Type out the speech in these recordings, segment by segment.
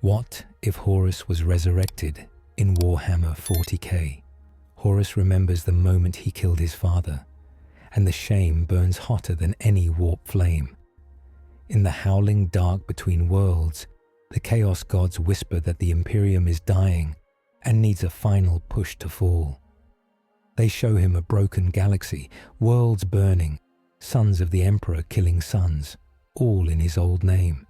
What if Horus was resurrected in Warhammer 40K? Horus remembers the moment he killed his father, and the shame burns hotter than any warp flame. In the howling dark between worlds, the Chaos Gods whisper that the Imperium is dying and needs a final push to fall. They show him a broken galaxy, worlds burning, sons of the Emperor killing sons, all in his old name.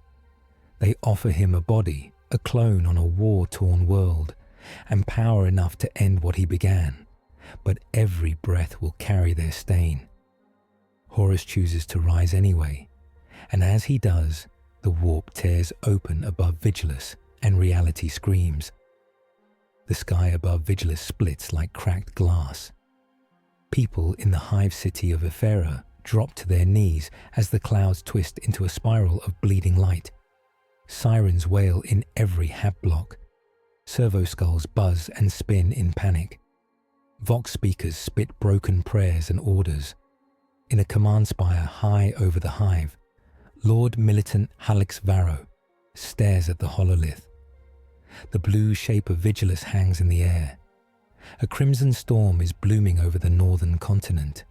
They offer him a body, a clone on a war-torn world, and power enough to end what he began, but every breath will carry their stain. Horus chooses to rise anyway, and as he does, the warp tears open above Vigilus and reality screams. The sky above Vigilus splits like cracked glass. People in the hive city of Ephyra drop to their knees as the clouds twist into a spiral of bleeding light. Sirens wail in every hab block. Servo skulls buzz and spin in panic. Vox speakers spit broken prayers and orders. In a command spire high over the hive, Lord Militant Halix Varro stares at the hololith. The blue shape of Vigilus hangs in the air. A crimson storm is blooming over the northern continent.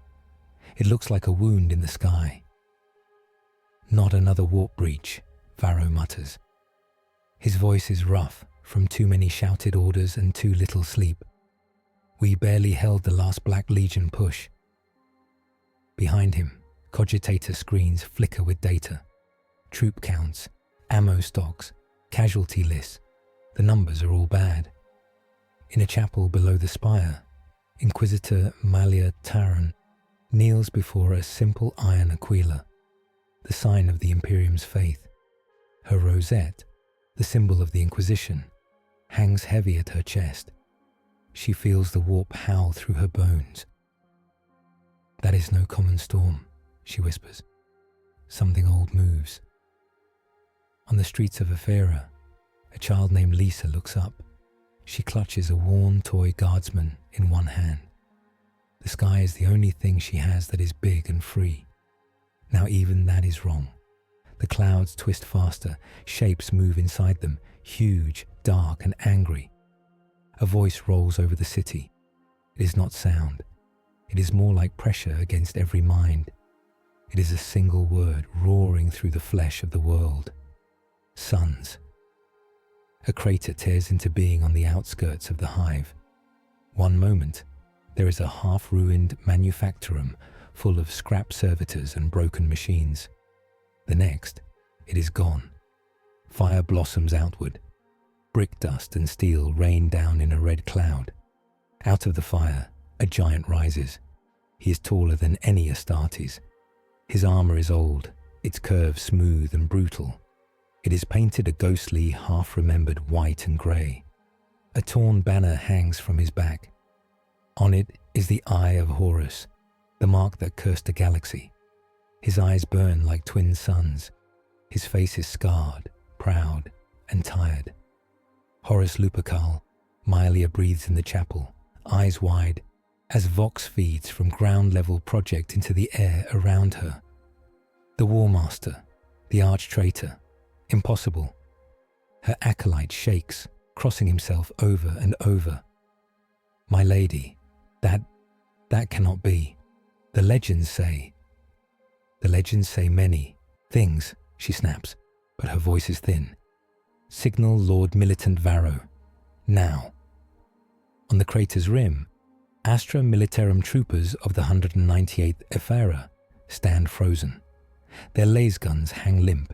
It looks like a wound in the sky. Not another warp breach, Varro mutters. His voice is rough from too many shouted orders and too little sleep. We barely held the last Black Legion push. Behind him, cogitator screens flicker with data. Troop counts, ammo stocks, casualty lists. The numbers are all bad. In a chapel below the spire, Inquisitor Malia Taran kneels before a simple iron aquila, the sign of the Imperium's faith. Her rosette, the symbol of the Inquisition, hangs heavy at her chest. She feels the warp howl through her bones. "That is no common storm," she whispers. "Something old moves." On the streets of Ephyra, a child named Lisa looks up. She clutches a worn toy guardsman in one hand. The sky is the only thing she has that is big and free. Now even that is wrong. The clouds twist faster, shapes move inside them, huge, dark and angry. A voice rolls over the city. It is not sound. It is more like pressure against every mind. It is a single word roaring through the flesh of the world. Sons. A crater tears into being on the outskirts of the hive. One moment, there is a half-ruined manufactorum full of scrap servitors and broken machines. The next, it is gone. Fire blossoms outward. Brick dust and steel rain down in a red cloud. Out of the fire, a giant rises. He is taller than any Astartes. His armor is old, its curves smooth and brutal. It is painted a ghostly, half-remembered white and grey. A torn banner hangs from his back. On it is the Eye of Horus, the mark that cursed a galaxy. His eyes burn like twin suns. His face is scarred, proud, and tired. Horus Lupercal, Mylia breathes in the chapel, eyes wide, as Vox feeds from ground-level project into the air around her. The War Master, the arch-traitor, impossible. Her acolyte shakes, crossing himself over and over. "My lady, that cannot be. The legends say..." "The legends say many things," she snaps, but her voice is thin. "Signal Lord Militant Varro. Now." On the crater's rim, Astra Militarum troopers of the 198th Ephyra stand frozen. Their laser guns hang limp.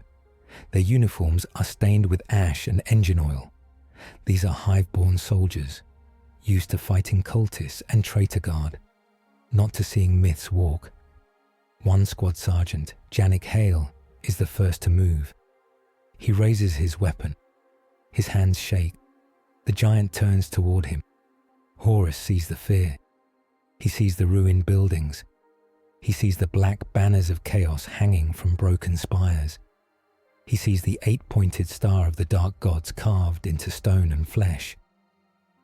Their uniforms are stained with ash and engine oil. These are hive-born soldiers, used to fighting cultists and traitor guard, not to seeing myths walk. One squad sergeant, Janik Hale, is the first to move. He raises his weapon. His hands shake. The giant turns toward him. Horus sees the fear. He sees the ruined buildings. He sees the black banners of chaos hanging from broken spires. He sees the 8-pointed star of the dark gods carved into stone and flesh.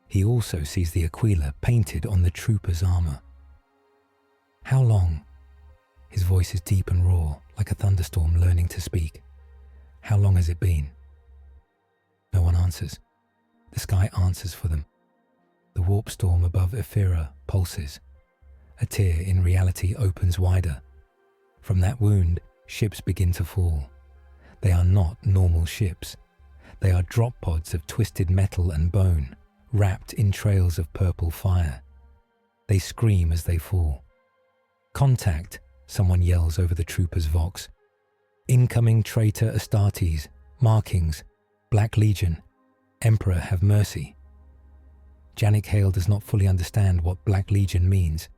He also sees the aquila painted on the trooper's armor. "How long?" His voice is deep and raw, like a thunderstorm learning to speak. "How long has it been?" No one answers. The sky answers for them. The warp storm above Ephyra pulses. A tear in reality opens wider. From that wound, ships begin to fall. They are not normal ships. They are drop pods of twisted metal and bone, wrapped in trails of purple fire. They scream as they fall. "Contact," someone yells over the trooper's vox. "Incoming traitor Astartes, markings, Black Legion, Emperor have mercy." Janik Hale does not fully understand what Black Legion means.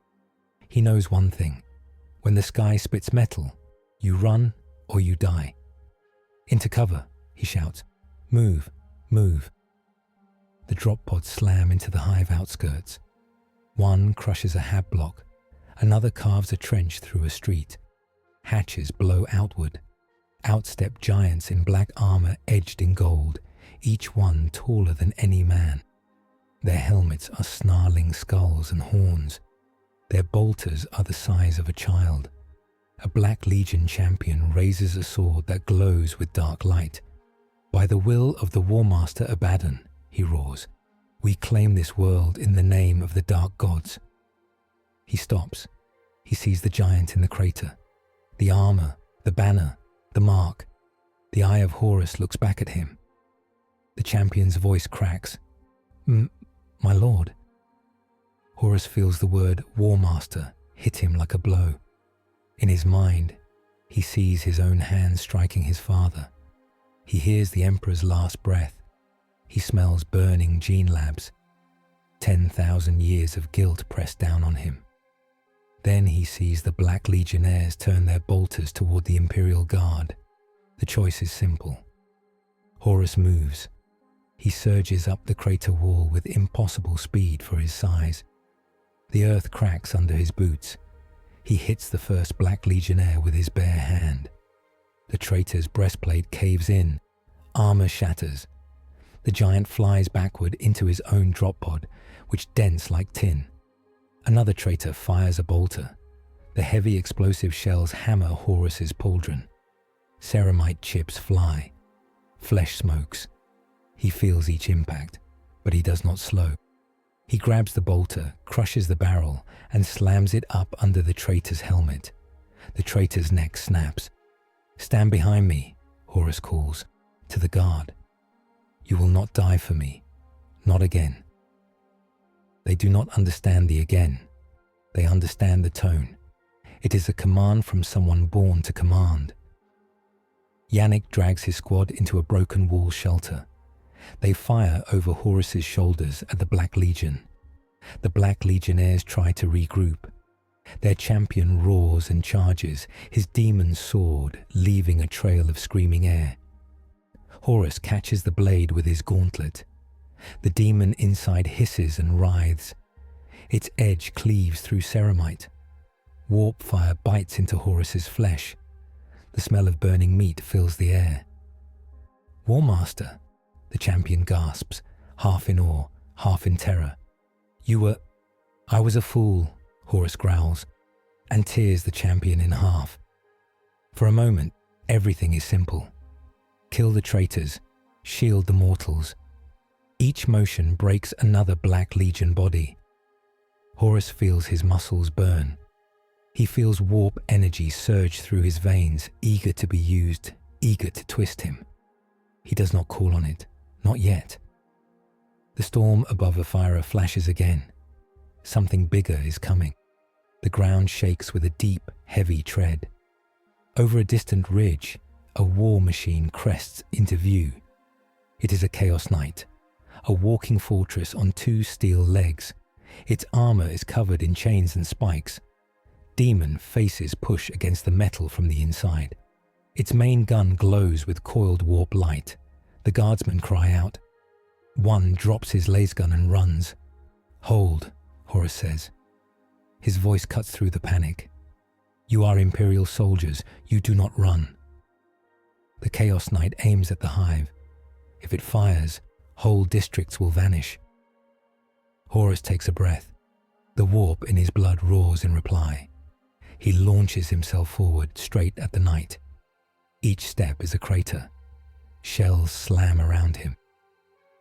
He knows one thing. When the sky spits metal, you run or you die. "Into cover," he shouts. "Move, move." The drop pods slam into the hive outskirts. One crushes a hab block. Another carves a trench through a street. Hatches blow outward. Outstep giants in black armor edged in gold, each one taller than any man. Their helmets are snarling skulls and horns. Their bolters are the size of a child. A Black Legion champion raises a sword that glows with dark light. "By the will of the War Master Abaddon," he roars, "we claim this world in the name of the dark gods." He stops. He sees the giant in the crater. The armor, the banner, the mark. The eye of Horus looks back at him. The champion's voice cracks. My lord." Horus feels the word War Master hit him like a blow. In his mind, he sees his own hand striking his father. He hears the Emperor's last breath. He smells burning gene labs. 10,000 years of guilt pressed down on him. Then he sees the Black Legionnaires turn their bolters toward the Imperial Guard. The choice is simple. Horus moves. He surges up the crater wall with impossible speed for his size. The earth cracks under his boots. He hits the first Black Legionnaire with his bare hand. The traitor's breastplate caves in. Armor shatters. The giant flies backward into his own drop pod, which dents like tin. Another traitor fires a bolter. The heavy explosive shells hammer Horus's pauldron. Ceramite chips fly. Flesh smokes. He feels each impact, but he does not slow. He grabs the bolter, crushes the barrel, and slams it up under the traitor's helmet. The traitor's neck snaps. "Stand behind me," Horus calls, to the guard. "You will not die for me. Not again." They do not understand the again. They understand the tone. It is a command from someone born to command. Yannick drags his squad into a broken wall shelter. They fire over Horus's shoulders at the Black Legion. The Black Legionnaires try to regroup. Their champion roars and charges, his demon sword leaving a trail of screaming air. Horus catches the blade with his gauntlet. The demon inside hisses and writhes. Its edge cleaves through ceramite. Warp fire bites into Horus's flesh. The smell of burning meat fills the air. "War Master," the champion gasps, half in awe, half in terror. "I was a fool," Horus growls, and tears the champion in half. For a moment, everything is simple. Kill the traitors, shield the mortals. Each motion breaks another Black Legion body. Horus feels his muscles burn. He feels warp energy surge through his veins, eager to be used, eager to twist him. He does not call on it, not yet. The storm above Ephyra flashes again. Something bigger is coming. The ground shakes with a deep, heavy tread. Over a distant ridge, a war machine crests into view. It is a Chaos Knight, a walking fortress on two steel legs. Its armor is covered in chains and spikes. Demon faces push against the metal from the inside. Its main gun glows with coiled warp light. The guardsmen cry out. One drops his laser and runs. "Hold," Horus says. His voice cuts through the panic. "You are Imperial soldiers. You do not run." The Chaos Knight aims at the hive. If it fires, whole districts will vanish. Horus takes a breath. The warp in his blood roars in reply. He launches himself forward, straight at the knight. Each step is a crater. Shells slam around him.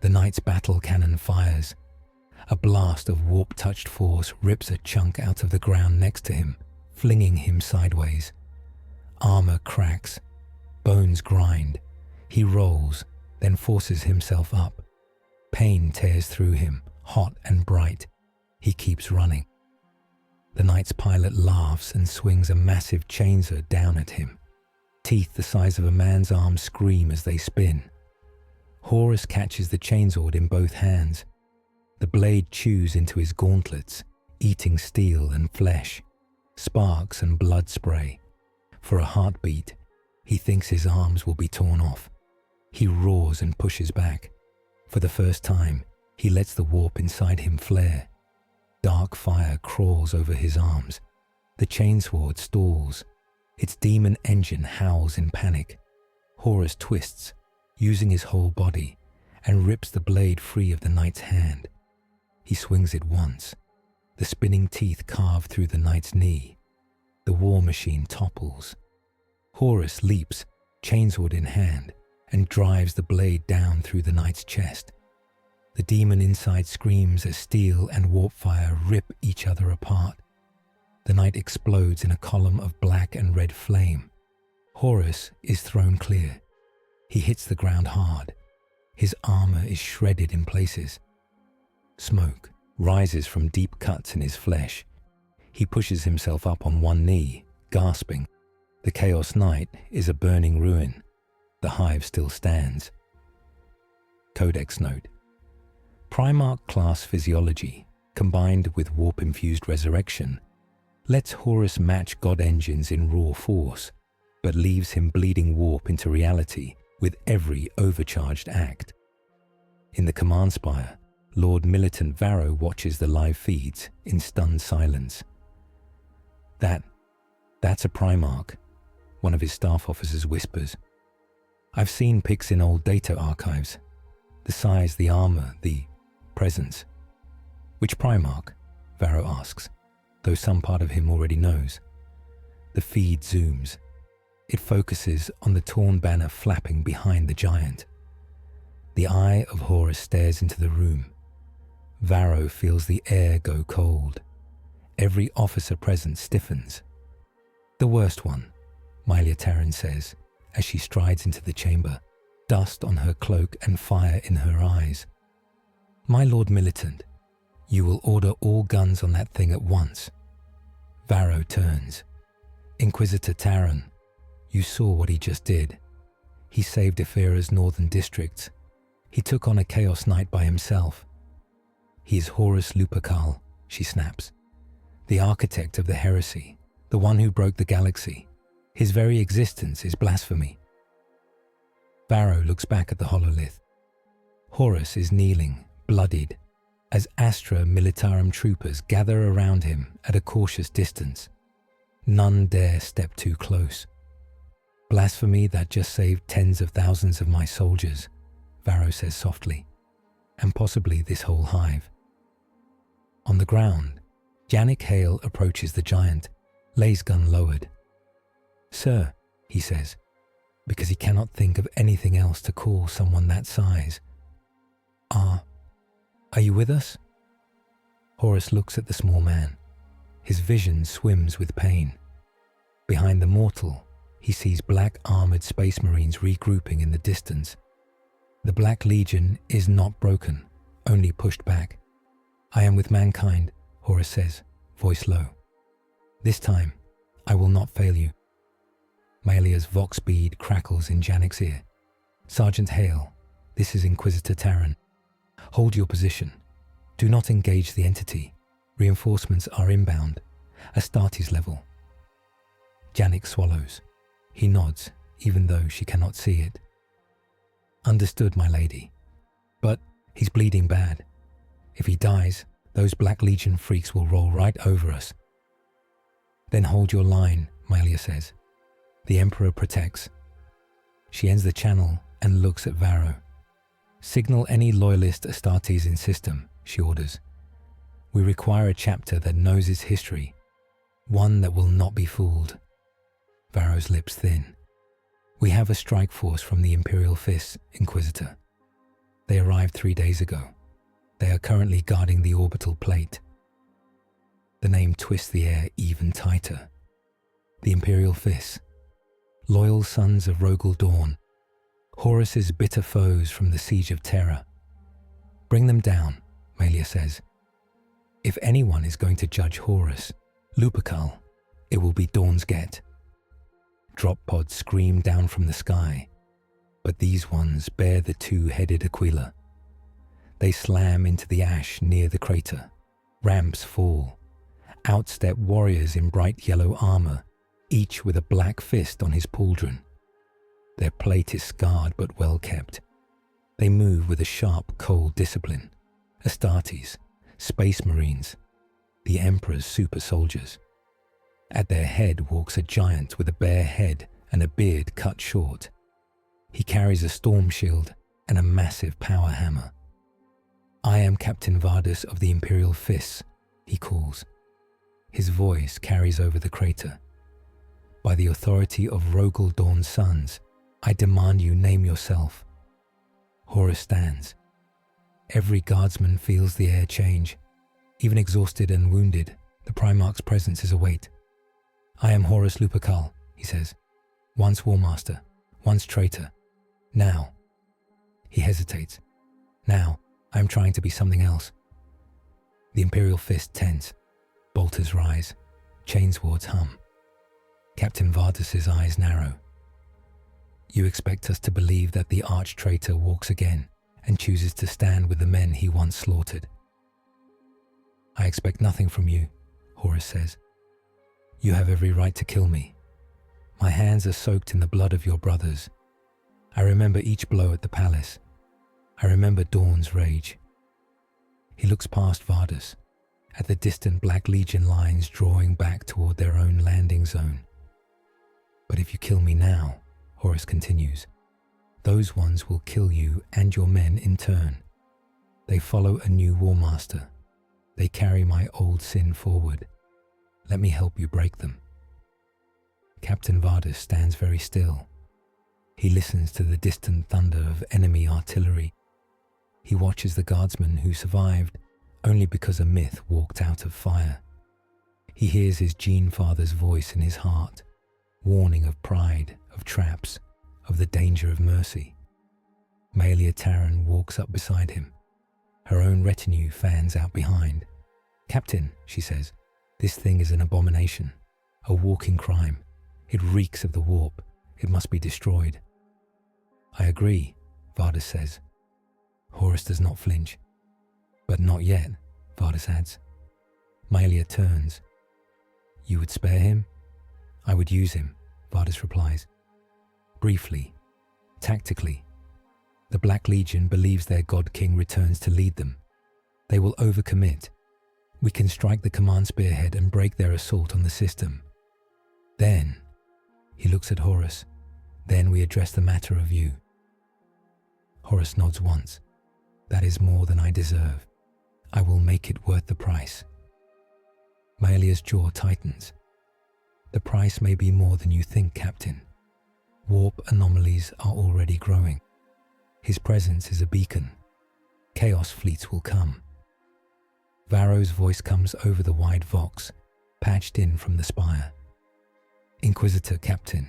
The knight's battle cannon fires. A blast of warp-touched force rips a chunk out of the ground next to him, flinging him sideways. Armor cracks. Bones grind. He rolls, then forces himself up. Pain tears through him, hot and bright. He keeps running. The knight's pilot laughs and swings a massive chainsaw down at him. Teeth the size of a man's arm scream as they spin. Horus catches the chainsaw in both hands. The blade chews into his gauntlets, eating steel and flesh, sparks and blood spray. For a heartbeat, he thinks his arms will be torn off. He roars and pushes back. For the first time, he lets the warp inside him flare. Dark fire crawls over his arms. The chainsword stalls. Its demon engine howls in panic. Horus twists, using his whole body, and rips the blade free of the knight's hand. He swings it once. The spinning teeth carve through the knight's knee. The war machine topples. Horus leaps, chainsword in hand, and drives the blade down through the knight's chest. The demon inside screams as steel and warp fire rip each other apart. The knight explodes in a column of black and red flame. Horus is thrown clear. He hits the ground hard. His armor is shredded in places. Smoke rises from deep cuts in his flesh. He pushes himself up on one knee, gasping. The Chaos Knight is a burning ruin. The hive still stands. Codex note. Primarch class physiology, combined with warp-infused resurrection, lets Horus match god engines in raw force, but leaves him bleeding warp into reality with every overcharged act. In the command spire, Lord Militant Varro watches the live feeds in stunned silence. That's a Primarch, one of his staff officers whispers. I've seen pics in old data archives. The size, the armor, the presence. Which Primarch? Varro asks, though some part of him already knows. The feed zooms. It focuses on the torn banner flapping behind the giant. The eye of Horus stares into the room. Varro feels the air go cold. Every officer present stiffens. The worst one, Mylia Terran says, as she strides into the chamber, dust on her cloak and fire in her eyes. My Lord Militant, you will order all guns on that thing at once. Varro turns. Inquisitor Terran, you saw what he just did. He saved Ephira's northern districts. He took on a Chaos Knight by himself. He is Horus Lupercal, she snaps. The architect of the heresy, the one who broke the galaxy. His very existence is blasphemy. Varro looks back at the hololith. Horus is kneeling, bloodied, as Astra Militarum troopers gather around him at a cautious distance. None dare step too close. Blasphemy that just saved tens of thousands of my soldiers, Varro says softly, and possibly this whole hive. On the ground, Janik Hale approaches the giant, lays gun lowered. Sir, he says, because he cannot think of anything else to call someone that size. Are you with us? Horus looks at the small man. His vision swims with pain. Behind the mortal, he sees black armored space marines regrouping in the distance. The Black Legion is not broken, only pushed back. I am with mankind, Horus says, voice low. This time, I will not fail you. Mylia's vox bead crackles in Janik's ear. Sergeant Hale, this is Inquisitor Terran. Hold your position. Do not engage the entity. Reinforcements are inbound. Astartes level. Janik swallows. He nods, even though she cannot see it. Understood, my lady. But he's bleeding bad. If he dies, those Black Legion freaks will roll right over us. Then hold your line, Mylia says. The Emperor protects. She ends the channel and looks at Varro. Signal any loyalist Astartes in system, she orders. We require a chapter that knows its history, one that will not be fooled. Varro's lips thin. We have a strike force from the Imperial Fists, Inquisitor. They arrived 3 days ago. They are currently guarding the orbital plate. The name twists the air even tighter. The Imperial Fists, loyal sons of Rogel Dawn, Horus's bitter foes from the Siege of Terra. Bring them down, Malia says. If anyone is going to judge Horus, Lupercal, it will be Dawn's Get. Drop pods scream down from the sky, but these ones bear the two-headed Aquila. They slam into the ash near the crater. Ramps fall. Out step warriors in bright yellow armor, each with a black fist on his pauldron. Their plate is scarred but well kept. They move with a sharp, cold discipline. Astartes, Space Marines, the Emperor's super soldiers. At their head walks a giant with a bare head and a beard cut short. He carries a storm shield and a massive power hammer. I am Captain Vardus of the Imperial Fists, he calls. His voice carries over the crater. By the authority of Rogel Dawn's sons, I demand you name yourself. Horus stands. Every guardsman feels the air change. Even exhausted and wounded, the Primarch's presence is a weight. I am Horus Lupercal, he says. Once Warmaster, once traitor. Now. He hesitates. Now, I am trying to be something else. The Imperial Fist tense. Bolters rise. Chainswords hum. Captain Vardus's eyes narrow. You expect us to believe that the arch-traitor walks again and chooses to stand with the men he once slaughtered. I expect nothing from you, Horus says. You have every right to kill me. My hands are soaked in the blood of your brothers. I remember each blow at the palace. I remember Dawn's rage. He looks past Vardus, at the distant Black Legion lines drawing back toward their own landing zone. But if you kill me now, Horus continues, those ones will kill you and your men in turn. They follow a new Warmaster. They carry my old sin forward. Let me help you break them. Captain Vardus stands very still. He listens to the distant thunder of enemy artillery. He watches the guardsmen who survived only because a myth walked out of fire. He hears his Gene Father's voice in his heart, warning of pride, of traps, of the danger of mercy. Malia Taran walks up beside him. Her own retinue fans out behind. Captain, she says, this thing is an abomination, a walking crime. It reeks of the warp. It must be destroyed. I agree, Vardus says. Horus does not flinch. But not yet, Vardus adds. Malia turns. You would spare him? I would use him, Vardus replies. Briefly, tactically. The Black Legion believes their God King returns to lead them. They will overcommit. We can strike the command spearhead and break their assault on the system. Then, he looks at Horus, then we address the matter of you. Horus nods once. That is more than I deserve. I will make it worth the price. Malia's jaw tightens. The price may be more than you think, Captain. Warp anomalies are already growing. His presence is a beacon. Chaos fleets will come. Varro's voice comes over the wide vox, patched in from the spire. Inquisitor Captain,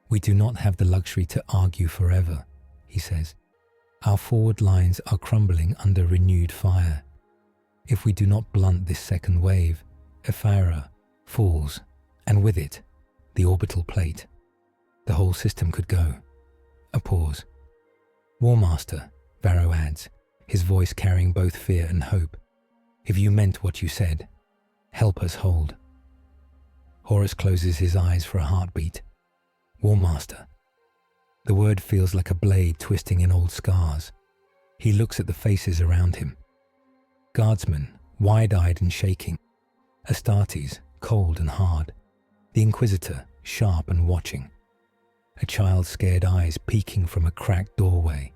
we do not have the luxury to argue forever, he says. Our forward lines are crumbling under renewed fire. If we do not blunt this second wave, Ephira falls, and with it, the orbital plate. The whole system could go. A pause. Warmaster, Varro adds, his voice carrying both fear and hope. If you meant what you said, help us hold. Horus closes his eyes for a heartbeat. Warmaster. The word feels like a blade twisting in old scars. He looks at the faces around him. Guardsmen, wide-eyed and shaking. Astartes, cold and hard. The Inquisitor, sharp and watching. A child's scared eyes peeking from a cracked doorway.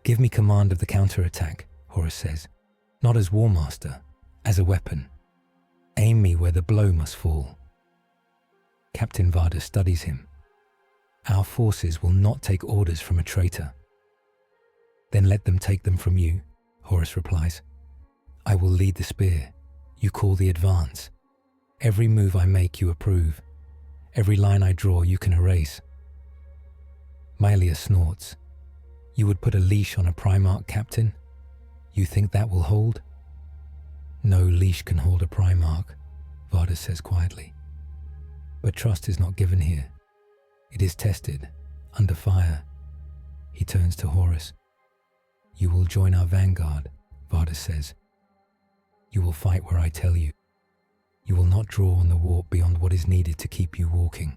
Give me command of the counterattack, Horus says. Not as Warmaster, as a weapon. Aim me where the blow must fall. Captain Vardus studies him. Our forces will not take orders from a traitor. Then let them take them from you, Horus replies. I will lead the spear. You call the advance. Every move I make you approve. Every line I draw you can erase. Malia snorts. You would put a leash on a Primarch captain? You think that will hold? No leash can hold a Primarch, Vardus says quietly. But trust is not given here. It is tested, under fire. He turns to Horus. You will join our vanguard, Vardus says. You will fight where I tell you. You will not draw on the warp beyond what is needed to keep you walking.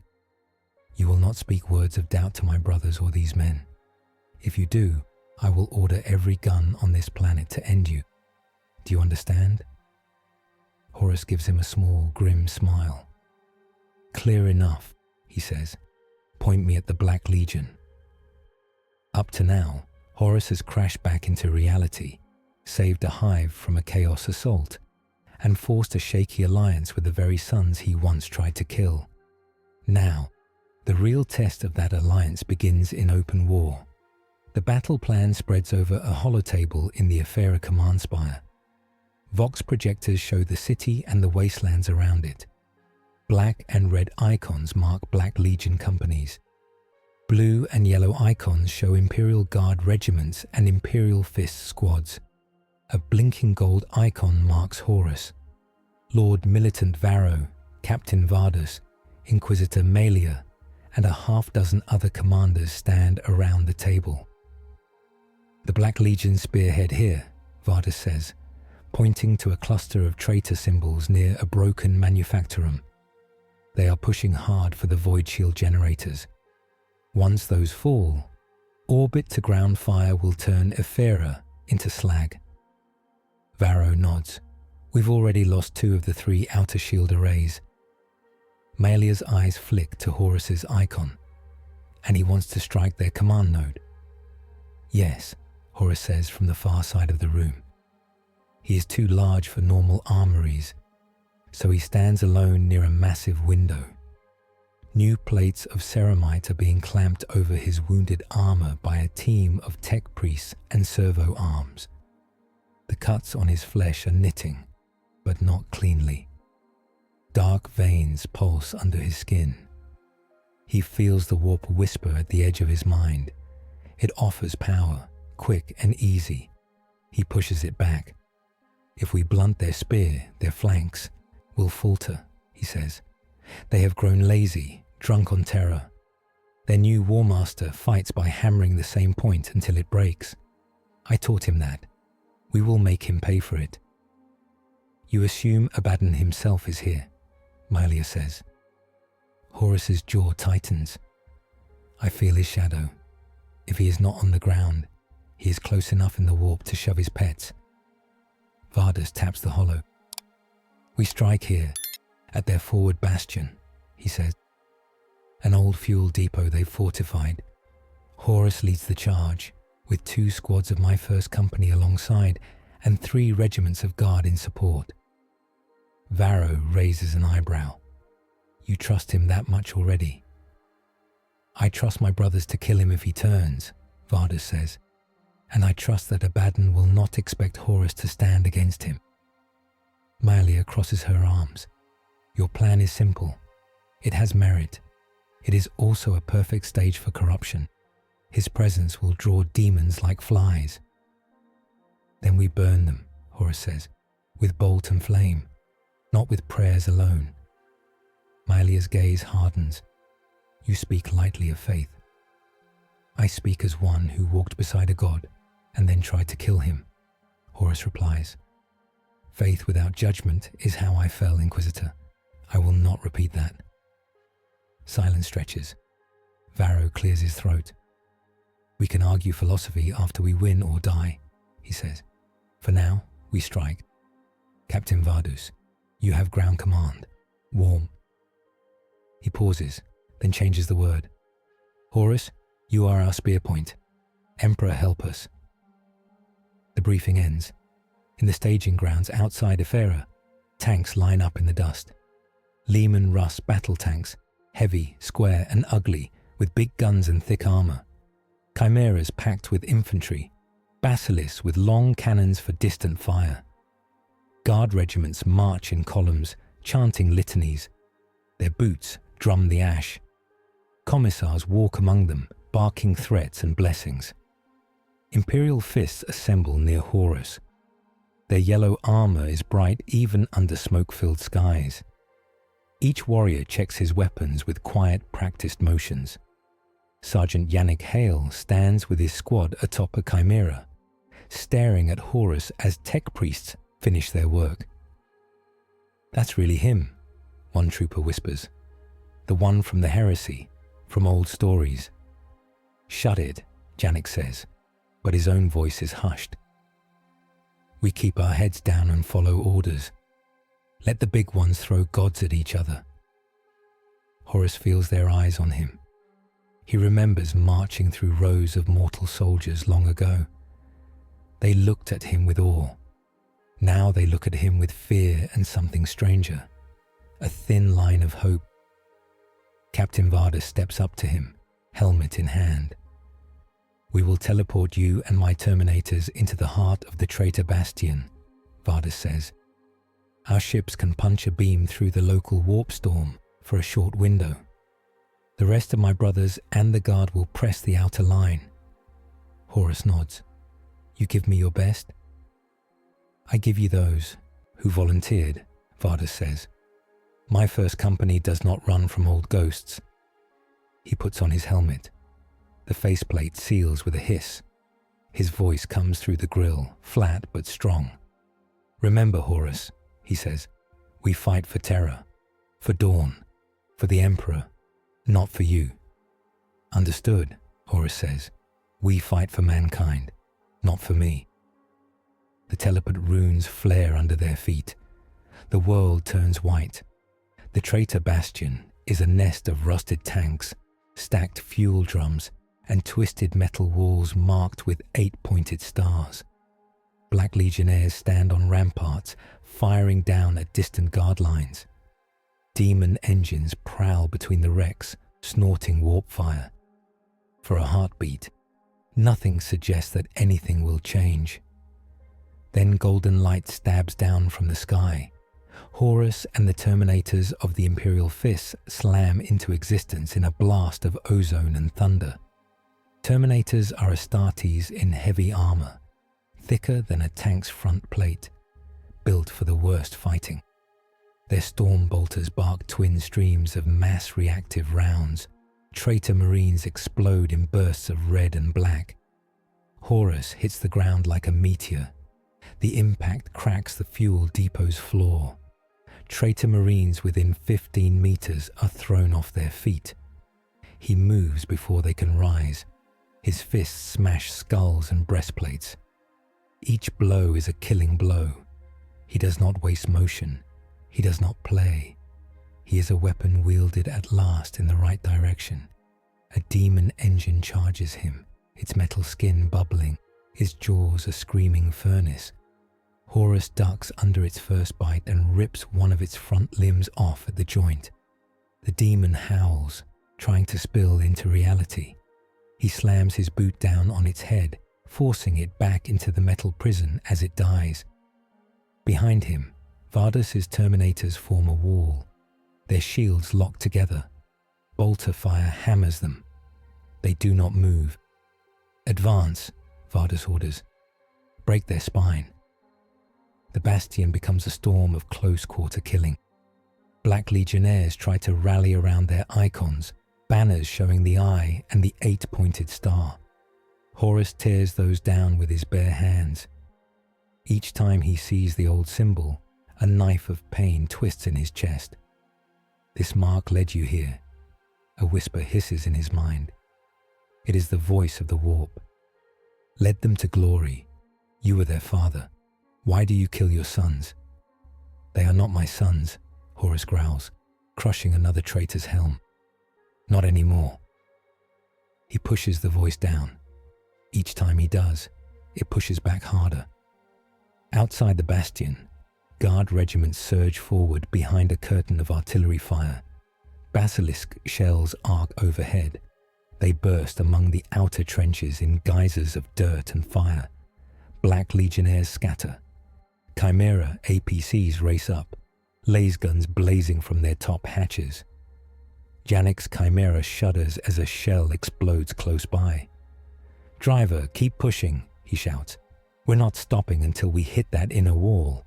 You will not speak words of doubt to my brothers or these men. If you do, I will order every gun on this planet to end you. Do you understand? Horus gives him a small, grim smile. Clear enough, he says. Point me at the Black Legion. Up to now, Horus has crashed back into reality, saved a hive from a chaos assault, and forced a shaky alliance with the very sons he once tried to kill. Now, the real test of that alliance begins in open war. The battle plan spreads over a holotable in the Aphera command spire. Vox projectors show the city and the wastelands around it. Black and red icons mark Black Legion companies. Blue and yellow icons show Imperial Guard regiments and Imperial Fist squads. A blinking gold icon marks Horus. Lord Militant Varro, Captain Vardus, Inquisitor Malia, and a half-dozen other commanders stand around the table. The Black Legion spearhead here, Vardus says, pointing to a cluster of traitor symbols near a broken manufactorum. They are pushing hard for the void shield generators. Once those fall, orbit-to-ground fire will turn Aphera into slag. Varro nods. We've already lost 2 of the 3 outer shield arrays. Malia's eyes flick to Horus's icon, and he wants to strike their command node. Yes, Horus says from the far side of the room. He is too large for normal armories, so he stands alone near a massive window. New plates of ceramite are being clamped over his wounded armor by a team of tech priests and servo arms. The cuts on his flesh are knitting, but not cleanly. Dark veins pulse under his skin. He feels the warp whisper at the edge of his mind. It offers power, quick and easy. He pushes it back. If we blunt their spear, their flanks will falter, he says. They have grown lazy, drunk on terror. Their new war master fights by hammering the same point until it breaks. I taught him that. We will make him pay for it. You assume Abaddon himself is here, Malia says. Horus's jaw tightens. I feel his shadow. If he is not on the ground, he is close enough in the warp to shove his pets. Vardus taps the hollow. We strike here, at their forward bastion, he says. An old fuel depot they've fortified. Horus leads the charge, with 2 squads of my first company alongside and 3 regiments of guard in support. Varro raises an eyebrow. You trust him that much already? I trust my brothers to kill him if he turns, Vardus says, and I trust that Abaddon will not expect Horus to stand against him. Malia crosses her arms. Your plan is simple. It has merit. It is also a perfect stage for corruption. His presence will draw demons like flies. Then we burn them, Horus says, with bolt and flame, not with prayers alone. Malia's gaze hardens. You speak lightly of faith. I speak as one who walked beside a god and then tried to kill him, Horus replies. Faith without judgment is how I fell, Inquisitor. I will not repeat that. Silence stretches. Varro clears his throat. We can argue philosophy after we win or die, he says. For now, we strike. Captain Vardus, you have ground command. Warm. He pauses, then changes the word. Horus, you are our spear point. Emperor, help us. The briefing ends. In the staging grounds outside Aphera, tanks line up in the dust. Lehman Russ battle tanks, heavy, square and ugly, with big guns and thick armor. Chimeras packed with infantry. basilisks with long cannons for distant fire. Guard regiments march in columns, chanting litanies. Their boots drum the ash. Commissars walk among them, barking threats and blessings. Imperial fists assemble near Horus. Their yellow armor is bright even under smoke-filled skies. Each warrior checks his weapons with quiet, practiced motions. Sergeant Yannick Hale stands with his squad atop a chimera, staring at Horus as tech priests finish their work. "That's really him," one trooper whispers. "The one from the heresy, from old stories." "Shut it," Yannick says, but his own voice is hushed. "We keep our heads down and follow orders. Let the big ones throw gods at each other." Horus feels their eyes on him. He remembers marching through rows of mortal soldiers long ago. They looked at him with awe. Now they look at him with fear and something stranger, a thin line of hope. Captain Vardis steps up to him, helmet in hand. "We will teleport you and my Terminators into the heart of the traitor bastion," Vardis says. "Our ships can punch a beam through the local warp storm for a short window. The rest of my brothers and the guard will press the outer line." Horus nods. "You give me your best?" "I give you those who volunteered," Vardis says. "My first company does not run from old ghosts." He puts on his helmet. The faceplate seals with a hiss. His voice comes through the grill, flat but strong. "Remember, Horus," he says, "we fight for Terra, for Dawn, for the Emperor, not for you." "Understood," Horus says. "We fight for mankind, not for me." The teleport runes flare under their feet. The world turns white. The traitor bastion is a nest of rusted tanks, stacked fuel drums, and twisted metal walls marked with 8-pointed stars. Black legionnaires stand on ramparts, firing down at distant guard lines. Demon engines prowl between the wrecks, snorting warp fire. For a heartbeat, nothing suggests that anything will change. Then golden light stabs down from the sky. Horus and the Terminators of the Imperial Fists slam into existence in a blast of ozone and thunder. Terminators are Astartes in heavy armor, thicker than a tank's front plate, built for the worst fighting. Their storm bolters bark twin streams of mass reactive rounds. Traitor Marines explode in bursts of red and black. Horus hits the ground like a meteor. The impact cracks the fuel depot's floor. Traitor Marines within 15 meters are thrown off their feet. He moves before they can rise. His fists smash skulls and breastplates. Each blow is a killing blow. He does not waste motion. He does not play. He is a weapon wielded at last in the right direction. A demon engine charges him, its metal skin bubbling, his jaws a screaming furnace. Horus ducks under its first bite and rips one of its front limbs off at the joint. The demon howls, trying to spill into reality. He slams his boot down on its head, forcing it back into the metal prison as it dies. Behind him, Vardis' Terminators form a wall. Their shields lock together. Bolter fire hammers them. They do not move. "Advance," Vardis orders. "Break their spine." The bastion becomes a storm of close-quarter killing. Black legionnaires try to rally around their icons, banners showing the eye and the 8-pointed star. Horus tears those down with his bare hands. Each time he sees the old symbol, a knife of pain twists in his chest. "This mark led you here," a whisper hisses in his mind. It is the voice of the warp. "Led them to glory. You were their father. Why do you kill your sons?" "They are not my sons," Horus growls, crushing another traitor's helm. "Not anymore." He pushes the voice down. Each time he does, it pushes back harder. Outside the bastion, guard regiments surge forward behind a curtain of artillery fire. Basilisk shells arc overhead. They burst among the outer trenches in geysers of dirt and fire. Black Legionnaires scatter. Chimera APCs race up, laser guns blazing from their top hatches. Yannick's Chimera shudders as a shell explodes close by. "Driver, keep pushing," he shouts. "We're not stopping until we hit that inner wall."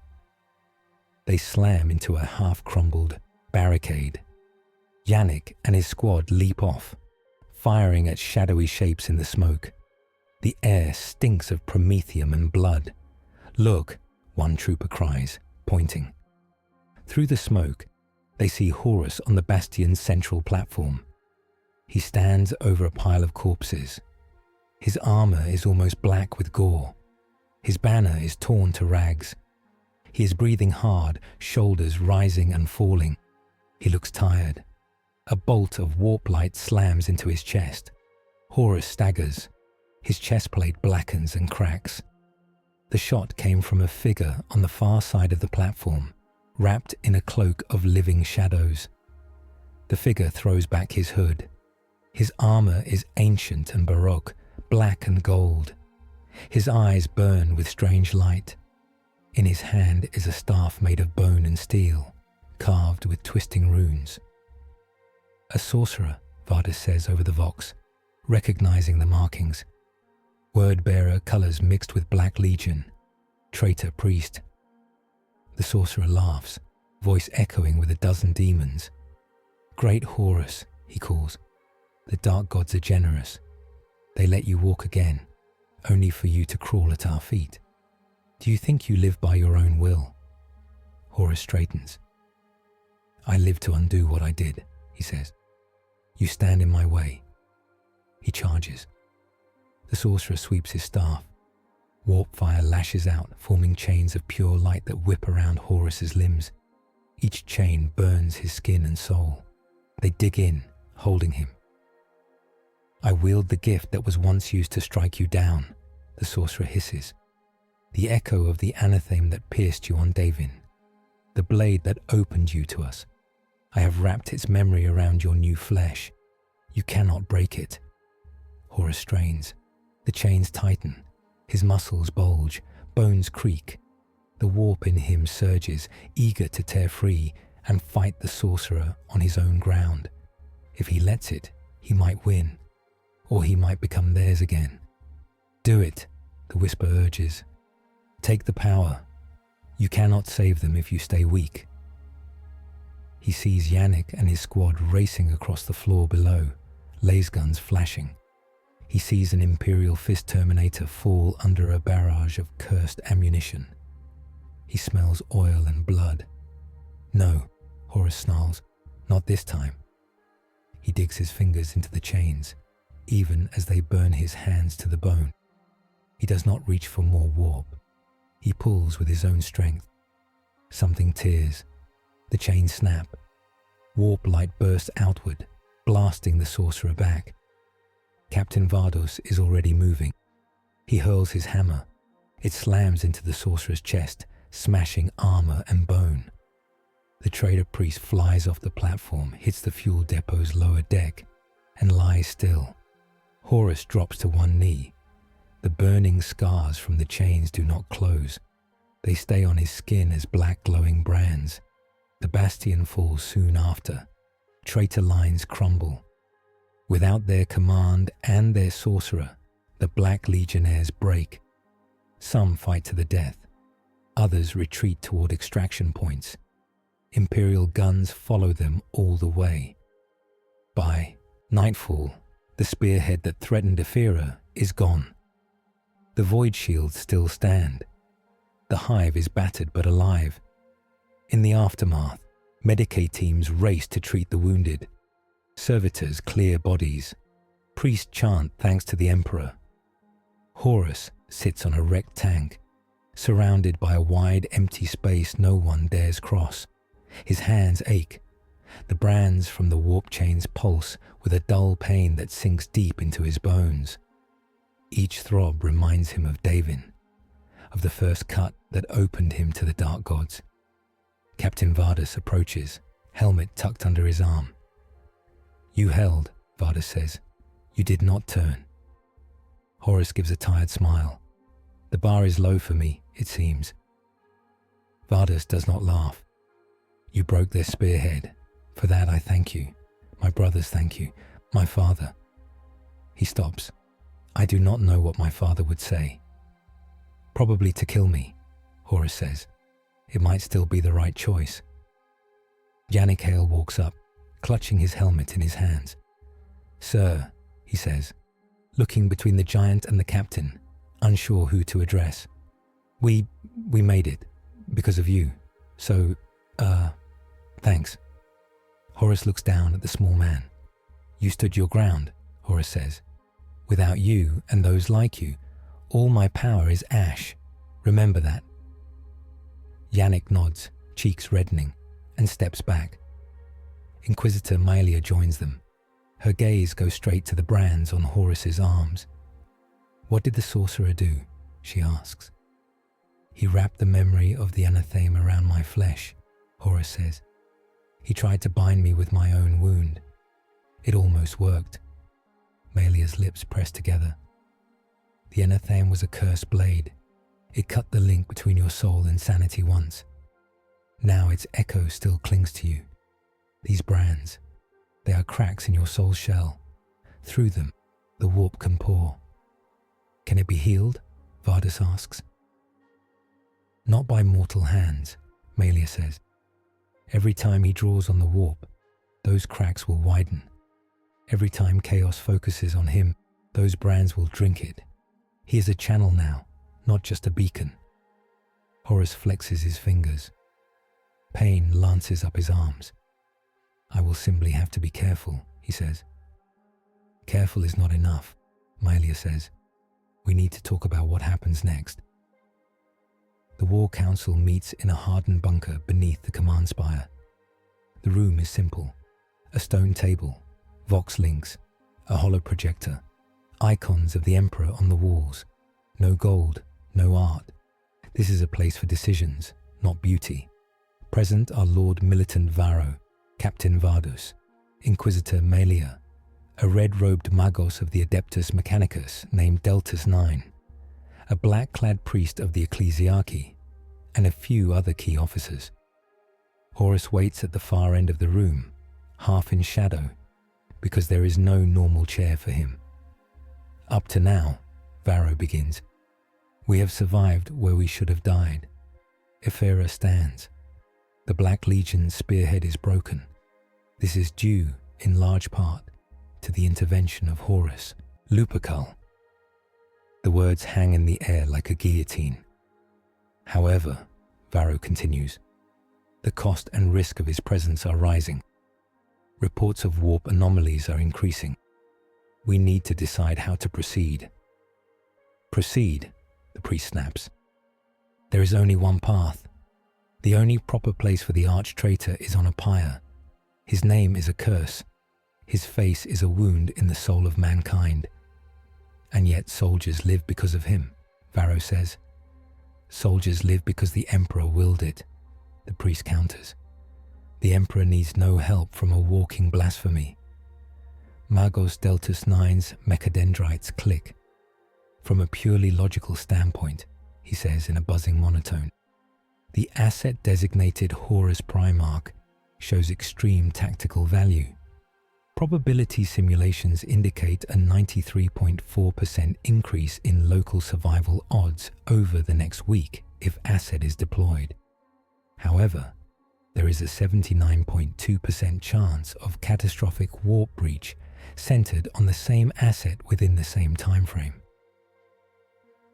They slam into a half-crumbled barricade. Yannick and his squad leap off, firing at shadowy shapes in the smoke. The air stinks of promethium and blood. "Look," one trooper cries, pointing. Through the smoke, they see Horus on the bastion's central platform. He stands over a pile of corpses. His armor is almost black with gore. His banner is torn to rags. He is breathing hard, shoulders rising and falling. He looks tired. A bolt of warp light slams into his chest. Horus staggers. His chest plate blackens and cracks. The shot came from a figure on the far side of the platform, wrapped in a cloak of living shadows. The figure throws back his hood. His armor is ancient and baroque, black and gold. His eyes burn with strange light. In his hand is a staff made of bone and steel, carved with twisting runes. "A sorcerer," Vardis says over the vox, recognizing the markings. Word-bearer colors mixed with Black Legion. Traitor priest. The sorcerer laughs, voice echoing with a dozen demons. "Great Horus," he calls. "The dark gods are generous. They let you walk again, only for you to crawl at our feet. Do you think you live by your own will?" Horus straightens. "I live to undo what I did," he says. "You stand in my way." He charges. The sorcerer sweeps his staff. Warp fire lashes out, forming chains of pure light that whip around Horus's limbs. Each chain burns his skin and soul. They dig in, holding him. "I wield the gift that was once used to strike you down," the sorcerer hisses. "The echo of the anathema that pierced you on Davin. The blade that opened you to us. I have wrapped its memory around your new flesh. You cannot break it." Horus strains. The chains tighten. His muscles bulge. Bones creak. The warp in him surges, eager to tear free and fight the sorcerer on his own ground. If he lets it, he might win. Or he might become theirs again. "Do it," the whisper urges. "Take the power. You cannot save them if you stay weak." He sees Yannick and his squad racing across the floor below, laser guns flashing. He sees an Imperial Fist Terminator fall under a barrage of cursed ammunition. He smells oil and blood. "No," Horus snarls, "not this time." He digs his fingers into the chains, even as they burn his hands to the bone. He does not reach for more warp. He pulls with his own strength. Something tears. The chains snap. Warp light bursts outward, blasting the sorcerer back. Captain Vardos is already moving. He hurls his hammer. It slams into the sorcerer's chest, smashing armor and bone. The traitor priest flies off the platform, hits the fuel depot's lower deck, and lies still. Horus drops to one knee. The burning scars from the chains do not close. They stay on his skin as black glowing brands. The bastion falls soon after. Traitor lines crumble. Without their command and their sorcerer, the Black Legionnaires break. Some fight to the death. Others retreat toward extraction points. Imperial guns follow them all the way. By nightfall, the spearhead that threatened Ephira is gone. The void shields still stand. The hive is battered but alive. In the aftermath, Medicae teams race to treat the wounded. Servitors clear bodies. Priests chant thanks to the Emperor. Horus sits on a wrecked tank, surrounded by a wide empty space no one dares cross. His hands ache. The brands from the warp chains pulse with a dull pain that sinks deep into his bones. Each throb reminds him of Davin, of the first cut that opened him to the dark gods. Captain Vardas approaches, helmet tucked under his arm. "You held," Vardas says. "You did not turn." Horus gives a tired smile. The bar is low for me, it seems. Vardus does not laugh. You broke their spearhead. For that I thank you. My brothers thank you. My father. He stops. I do not know what my father would say. Probably to kill me, Horus says. It might still be the right choice. Yannick Hale walks up, clutching his helmet in his hands. Sir, he says, looking between the giant and the captain, unsure who to address. We made it, because of you. So, thanks. Horus looks down at the small man. You stood your ground, Horus says. Without you and those like you, all my power is ash. Remember that. Yannick nods, cheeks reddening, and steps back. Inquisitor Malia joins them. Her gaze goes straight to the brands on Horus's arms. What did the sorcerer do? She asks. He wrapped the memory of the anathema around my flesh, Horus says. He tried to bind me with my own wound. It almost worked. Malia's lips pressed together. The anathema was a cursed blade. It cut the link between your soul and sanity once. Now its echo still clings to you. These brands, they are cracks in your soul's shell. Through them, the warp can pour. Can it be healed? Vardus asks. Not by mortal hands, Malia says. Every time he draws on the warp, those cracks will widen. Every time chaos focuses on him, those brands will drink it. He is a channel now, not just a beacon. Horus flexes his fingers. Pain lances up his arms. I will simply have to be careful, he says. Careful is not enough, Malia says. We need to talk about what happens next. The War Council meets in a hardened bunker beneath the command spire. The room is simple. A stone table, Vox links, a hollow projector, icons of the Emperor on the walls. No gold, no art. This is a place for decisions, not beauty. Present are Lord Militant Varro, Captain Vardus, Inquisitor Malia, a red-robed magos of the Adeptus Mechanicus named Deltus 9, a black-clad priest of the Ecclesiarchy, and a few other key officers. Horus waits at the far end of the room, half in shadow, because there is no normal chair for him. Up to now, Varro begins, we have survived where we should have died. Ephera stands. The Black Legion's spearhead is broken. This is due, in large part, to the intervention of Horus, Lupercal. The words hang in the air like a guillotine. However, Varro continues, the cost and risk of his presence are rising. Reports of warp anomalies are increasing. We need to decide how to proceed. Proceed, the priest snaps. There is only one path. The only proper place for the arch-traitor is on a pyre. His name is a curse. His face is a wound in the soul of mankind. And yet soldiers live because of him, Varro says. Soldiers live because the Emperor willed it, the priest counters. The Emperor needs no help from a walking blasphemy. Magos Deltus 9's mechadendrites click. From a purely logical standpoint, he says in a buzzing monotone, the asset designated Horus Primarch shows extreme tactical value. Probability simulations indicate a 93.4% increase in local survival odds over the next week if asset is deployed. However, there is a 79.2% chance of catastrophic warp breach centered on the same asset within the same time frame.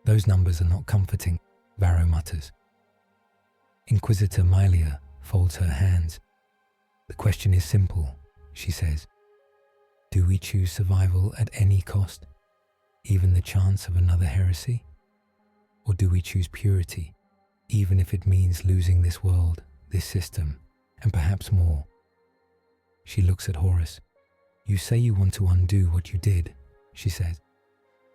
Those numbers are not comforting, Varro mutters. Inquisitor Malia folds her hands. The question is simple, she says. Do we choose survival at any cost, even the chance of another heresy? Or do we choose purity, even if it means losing this world, this system, and perhaps more? She looks at Horus. You say you want to undo what you did, she says.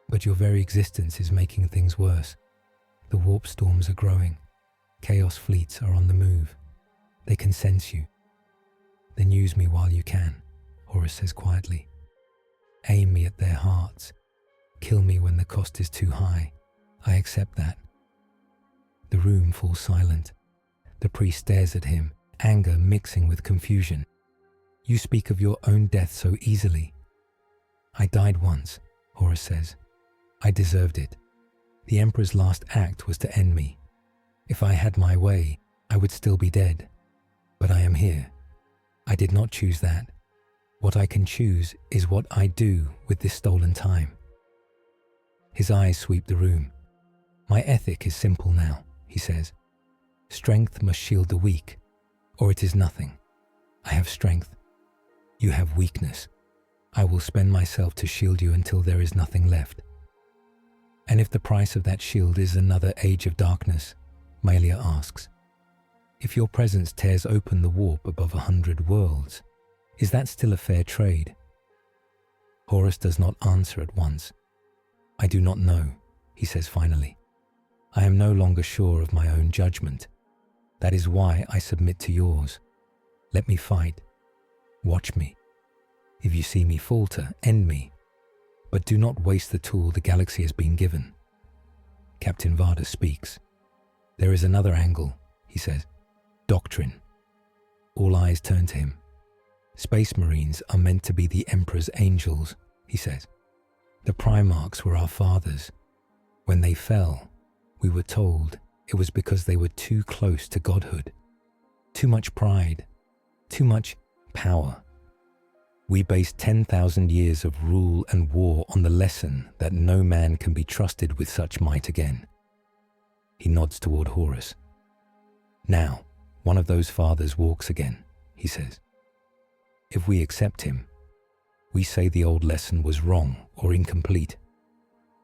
But your very existence is making things worse. The warp storms are growing. Chaos fleets are on the move. They can sense you. Then use me while you can, Horus says quietly. Aim me at their hearts. Kill me when the cost is too high. I accept that. The room falls silent. The priest stares at him, anger mixing with confusion. You speak of your own death so easily. I died once, Horus says. I deserved it. The Emperor's last act was to end me. If I had my way, I would still be dead. But I am here. I did not choose that. What I can choose is what I do with this stolen time. His eyes sweep the room. My ethic is simple now, he says. Strength must shield the weak, or it is nothing. I have strength. You have weakness. I will spend myself to shield you until there is nothing left. And if the price of that shield is another age of darkness, Malia asks, if your presence tears open the warp above 100 worlds, is that still a fair trade? Horus does not answer at once. I do not know, he says finally. I am no longer sure of my own judgment. That is why I submit to yours. Let me fight. Watch me. If you see me falter, end me. But do not waste the tool the galaxy has been given. Captain Varda speaks. There is another angle, he says. Doctrine. All eyes turn to him. Space Marines are meant to be the Emperor's angels, he says. The Primarchs were our fathers. When they fell, we were told it was because they were too close to godhood. Too much pride. Too much power. We base 10,000 years of rule and war on the lesson that no man can be trusted with such might again. He nods toward Horus. Now, one of those fathers walks again, he says. If we accept him, we say the old lesson was wrong or incomplete.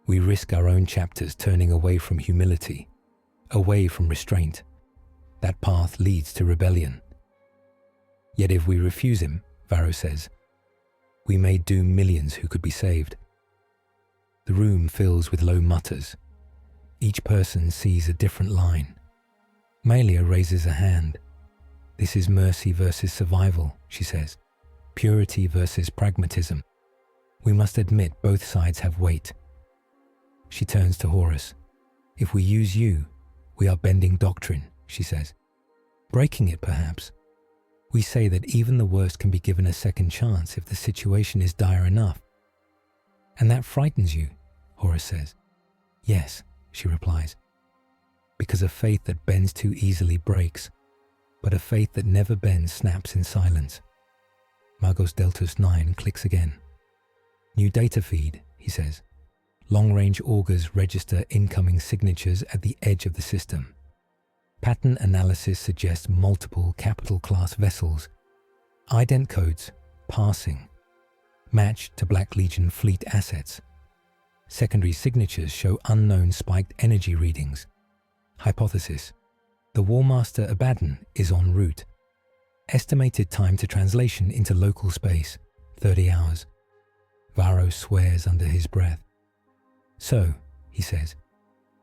We risk our own chapters turning away from humility, away from restraint. That path leads to rebellion. Yet if we refuse him, Varro says, we may doom millions who could be saved. The room fills with low mutters. Each person sees a different line. Malia raises a hand. This is mercy versus survival, she says. Purity versus pragmatism. We must admit both sides have weight. She turns to Horus. If we use you, we are bending doctrine, she says. Breaking it, perhaps. We say that even the worst can be given a second chance if the situation is dire enough. And that frightens you, Horus says. Yes, she replies. Because a faith that bends too easily breaks, but a faith that never bends snaps in silence. Magos Deltus 9 clicks again. New data feed, he says. Long-range augers register incoming signatures at the edge of the system. Pattern analysis suggests multiple capital-class vessels. Ident codes, passing, match to Black Legion fleet assets. Secondary signatures show unknown spiked energy readings. Hypothesis: the Warmaster Abaddon is en route. Estimated time to translation into local space, 30 hours. Varro swears under his breath. So, he says,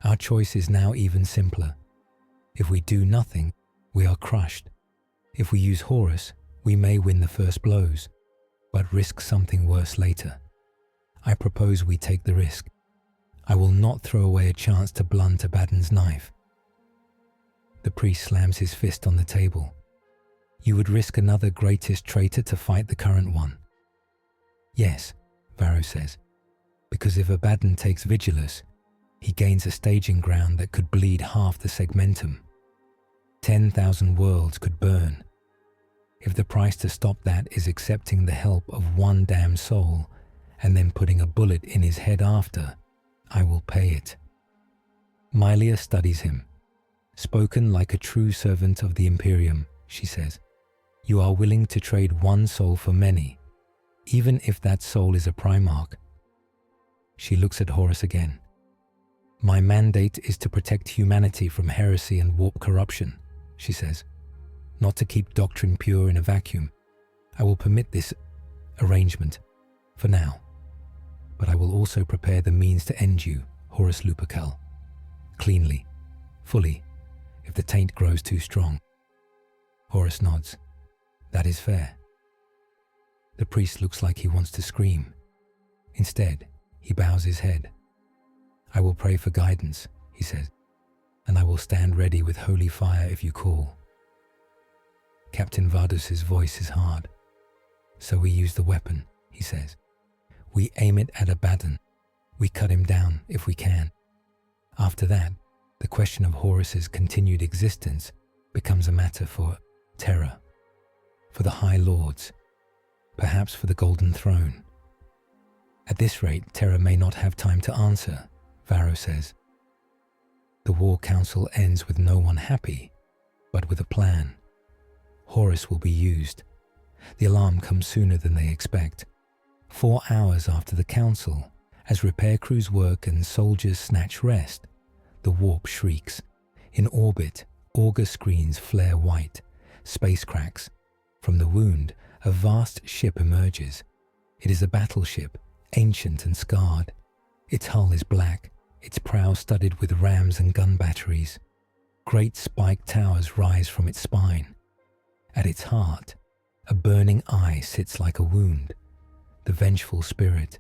our choice is now even simpler. If we do nothing, we are crushed. If we use Horus, we may win the first blows, but risk something worse later. I propose we take the risk. I will not throw away a chance to blunt Abaddon's knife. The priest slams his fist on the table. You would risk another greatest traitor to fight the current one? Yes, Varro says, because if Abaddon takes Vigilus, he gains a staging ground that could bleed half the segmentum. 10,000 worlds could burn. If the price to stop that is accepting the help of one damn soul and then putting a bullet in his head after, I will pay it. Malia studies him. Spoken like a true servant of the Imperium, she says. You are willing to trade one soul for many, even if that soul is a Primarch. She looks at Horus again. My mandate is to protect humanity from heresy and warp corruption, she says. Not to keep doctrine pure in a vacuum. I will permit this arrangement, for now. But I will also prepare the means to end you, Horus Lupercal. Cleanly, fully, if the taint grows too strong. Horus nods. That is fair. The priest looks like he wants to scream. Instead, he bows his head. I will pray for guidance, he says, and I will stand ready with holy fire if you call. Captain Vardus's voice is hard. So we use the weapon, he says. We aim it at Abaddon. We cut him down if we can. After that, the question of Horus's continued existence becomes a matter for Terra, for the High Lords, perhaps for the Golden Throne. At this rate, Terra may not have time to answer, Varro says. The War Council ends with no one happy, but with a plan. Horus will be used. The alarm comes sooner than they expect. 4 hours after the council, as repair crews work and soldiers snatch rest, the warp shrieks. In orbit, auger screens flare white, space cracks. From the wound, a vast ship emerges. It is a battleship, ancient and scarred. Its hull is black, its prow studded with rams and gun batteries. Great spiked towers rise from its spine. At its heart, a burning eye sits like a wound. The vengeful spirit,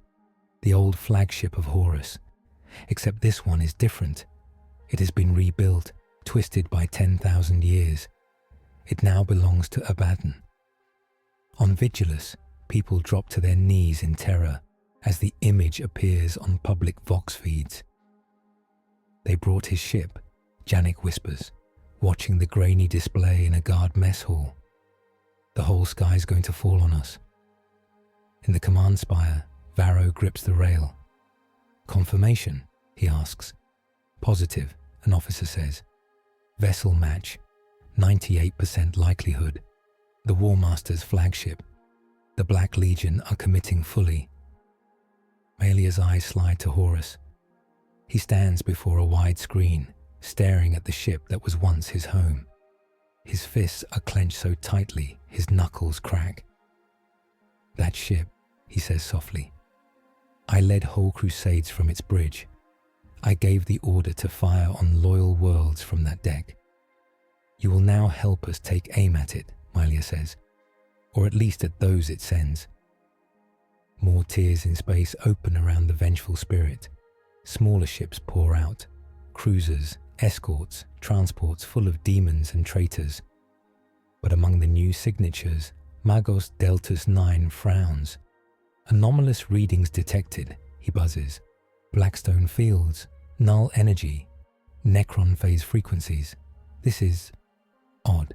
the old flagship of Horus. Except this one is different. It has been rebuilt, twisted by 10,000 years. It now belongs to Abaddon. On Vigilus, people drop to their knees in terror as the image appears on public Vox feeds. They brought his ship, Janik whispers, watching the grainy display in a guard mess hall. The whole sky's going to fall on us. In the command spire, Varro grips the rail. Confirmation, he asks. Positive, an officer says. Vessel match, 98% likelihood. The War Master's flagship. The Black Legion are committing fully. Malia's eyes slide to Horus. He stands before a wide screen, staring at the ship that was once his home. His fists are clenched so tightly, his knuckles crack. That ship, he says softly. I led whole crusades from its bridge. I gave the order to fire on loyal worlds from that deck. You will now help us take aim at it, Malia says, or at least at those it sends. More tiers in space open around the vengeful spirit. Smaller ships pour out, cruisers, escorts, transports full of demons and traitors. But among the new signatures, Magos Deltus 9 frowns. Anomalous readings detected, he buzzes. Blackstone fields, null energy, Necron phase frequencies. This is odd.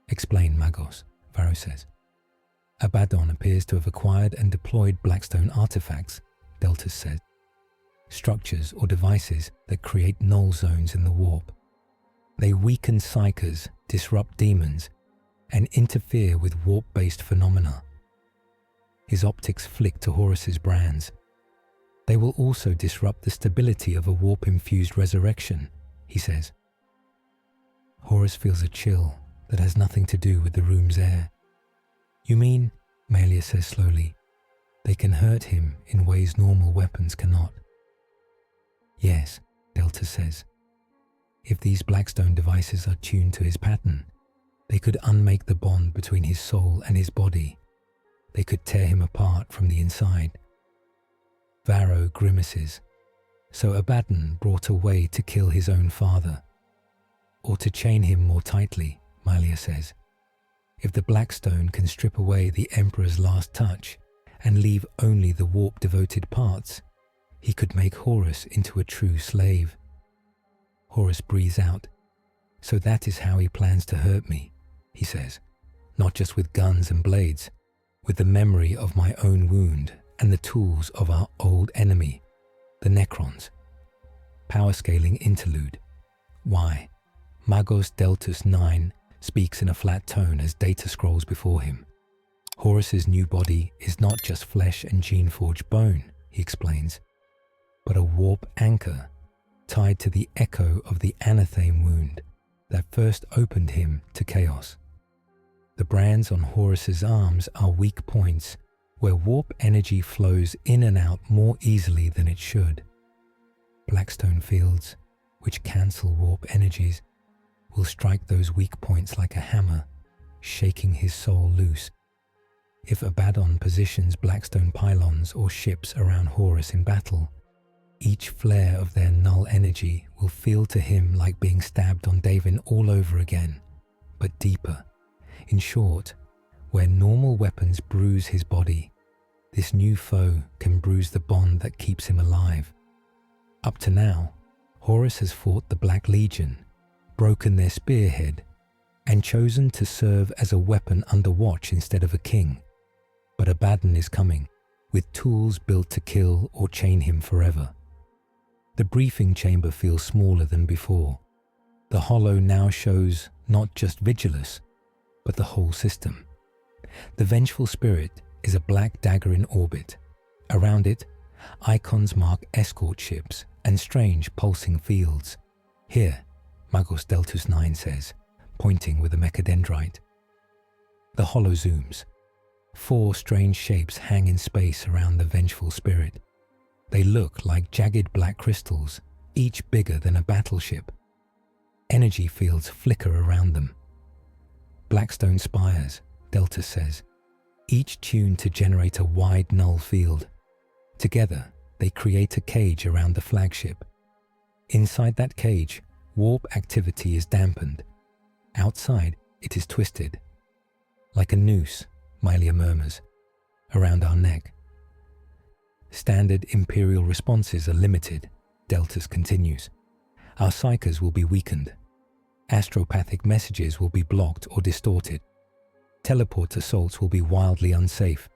Explain, Magos, Varro says. Abaddon appears to have acquired and deployed Blackstone artifacts, Deltus says. Structures or devices that create null zones in the warp. They weaken psychers, disrupt demons, and interfere with warp-based phenomena. His optics flick to Horus's brands. They will also disrupt the stability of a warp-infused resurrection, he says. Horus feels a chill that has nothing to do with the room's air. You mean, Malia says slowly, they can hurt him in ways normal weapons cannot? Yes, Delta says. If these Blackstone devices are tuned to his pattern, they could unmake the bond between his soul and his body. They could tear him apart from the inside. Varro grimaces. So Abaddon brought a way to kill his own father. Or to chain him more tightly, Malia says. If the Blackstone can strip away the Emperor's last touch and leave only the warp-devoted parts, he could make Horus into a true slave. Horus breathes out. So that is how he plans to hurt me, he says. Not just with guns and blades, with the memory of my own wound and the tools of our old enemy, the Necrons. Power scaling interlude. Why? Magos Deltus 9 speaks in a flat tone as data scrolls before him. Horus's new body is not just flesh and gene-forged bone, he explains, but a warp anchor tied to the echo of the anatheme wound that first opened him to chaos. The brands on Horus's arms are weak points where warp energy flows in and out more easily than it should. Blackstone fields, which cancel warp energies, will strike those weak points like a hammer, shaking his soul loose. If Abaddon positions Blackstone pylons or ships around Horus in battle, Each flare of their null energy will feel to him like being stabbed on Davin all over again, but deeper. In short, where normal weapons bruise his body, this new foe can bruise the bond that keeps him alive. Up to now, Horus has fought the Black Legion, broken their spearhead, and chosen to serve as a weapon under watch instead of a king. But Abaddon is coming, with tools built to kill or chain him forever. The briefing chamber feels smaller than before. The hollow now shows not just Vigilus, but the whole system. The vengeful spirit is a black dagger in orbit. Around it, icons mark escort ships and strange pulsing fields. Here, Magos Deltus 9 says, pointing with a mechadendrite. The hollow zooms. 4 strange shapes hang in space around the vengeful spirit. They look like jagged black crystals, each bigger than a battleship. Energy fields flicker around them. Blackstone spires, Deltus says, each tuned to generate a wide null field. Together, they create a cage around the flagship. Inside that cage, warp activity is dampened. Outside, it is twisted. Like a noose, Mylia murmurs, around our neck. Standard Imperial responses are limited, Deltus continues. Our psychers will be weakened. Astropathic messages will be blocked or distorted. Teleport assaults will be wildly unsafe.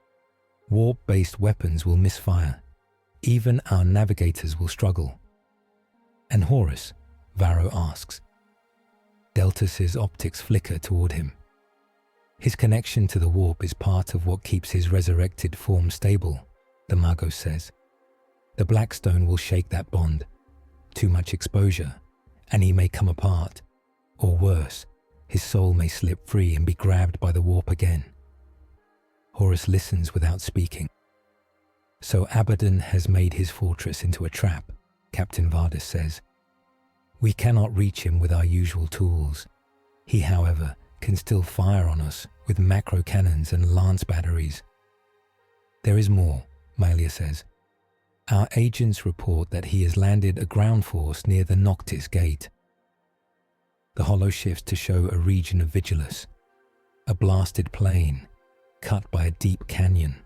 Warp-based weapons will misfire. Even our navigators will struggle. And Horus? Varro asks. Deltus's optics flicker toward him. His connection to the warp is part of what keeps his resurrected form stable, the Magos says. The Blackstone will shake that bond. Too much exposure, and he may come apart. Or worse, his soul may slip free and be grabbed by the warp again. Horus listens without speaking. So Abaddon has made his fortress into a trap, Captain Vardis says. We cannot reach him with our usual tools. He, however, can still fire on us with macro cannons and lance batteries. There is more, Mylia says. Our agents report that he has landed a ground force near the Noctis Gate. The hollow shifts to show a region of Vigilus, a blasted plain, cut by a deep canyon.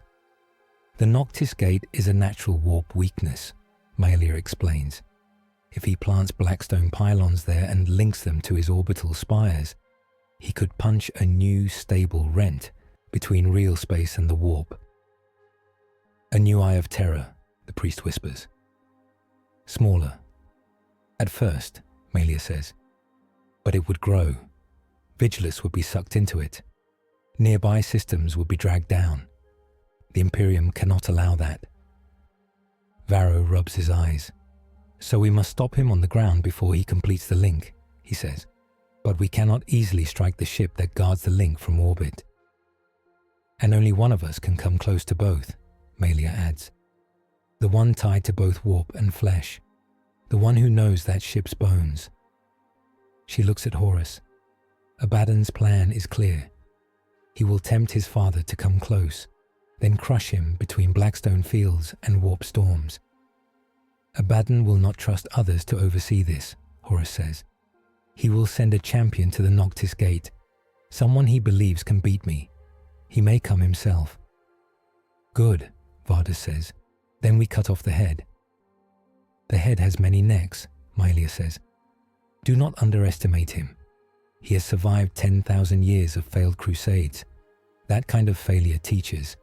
The Noctis Gate is a natural warp weakness, Mylia explains. If he plants Blackstone pylons there and links them to his orbital spires, he could punch a new stable rent between real space and the warp. A new eye of terror, the priest whispers. Smaller. At first, Mylia says. But it would grow. Vigilus would be sucked into it. Nearby systems would be dragged down. The Imperium cannot allow that. Varro rubs his eyes. So we must stop him on the ground before he completes the link, he says. But we cannot easily strike the ship that guards the link from orbit. And only one of us can come close to both, Mylia adds. The one tied to both warp and flesh. The one who knows that ship's bones. She looks at Horus. Abaddon's plan is clear. He will tempt his father to come close, then crush him between Blackstone fields and warp storms. Abaddon will not trust others to oversee this, Horus says. He will send a champion to the Noctis Gate, someone he believes can beat me. He may come himself. Good, Vardis says. Then we cut off the head. The head has many necks, Mylia says. Do not underestimate him. He has survived 10,000 years of failed crusades. That kind of failure teaches.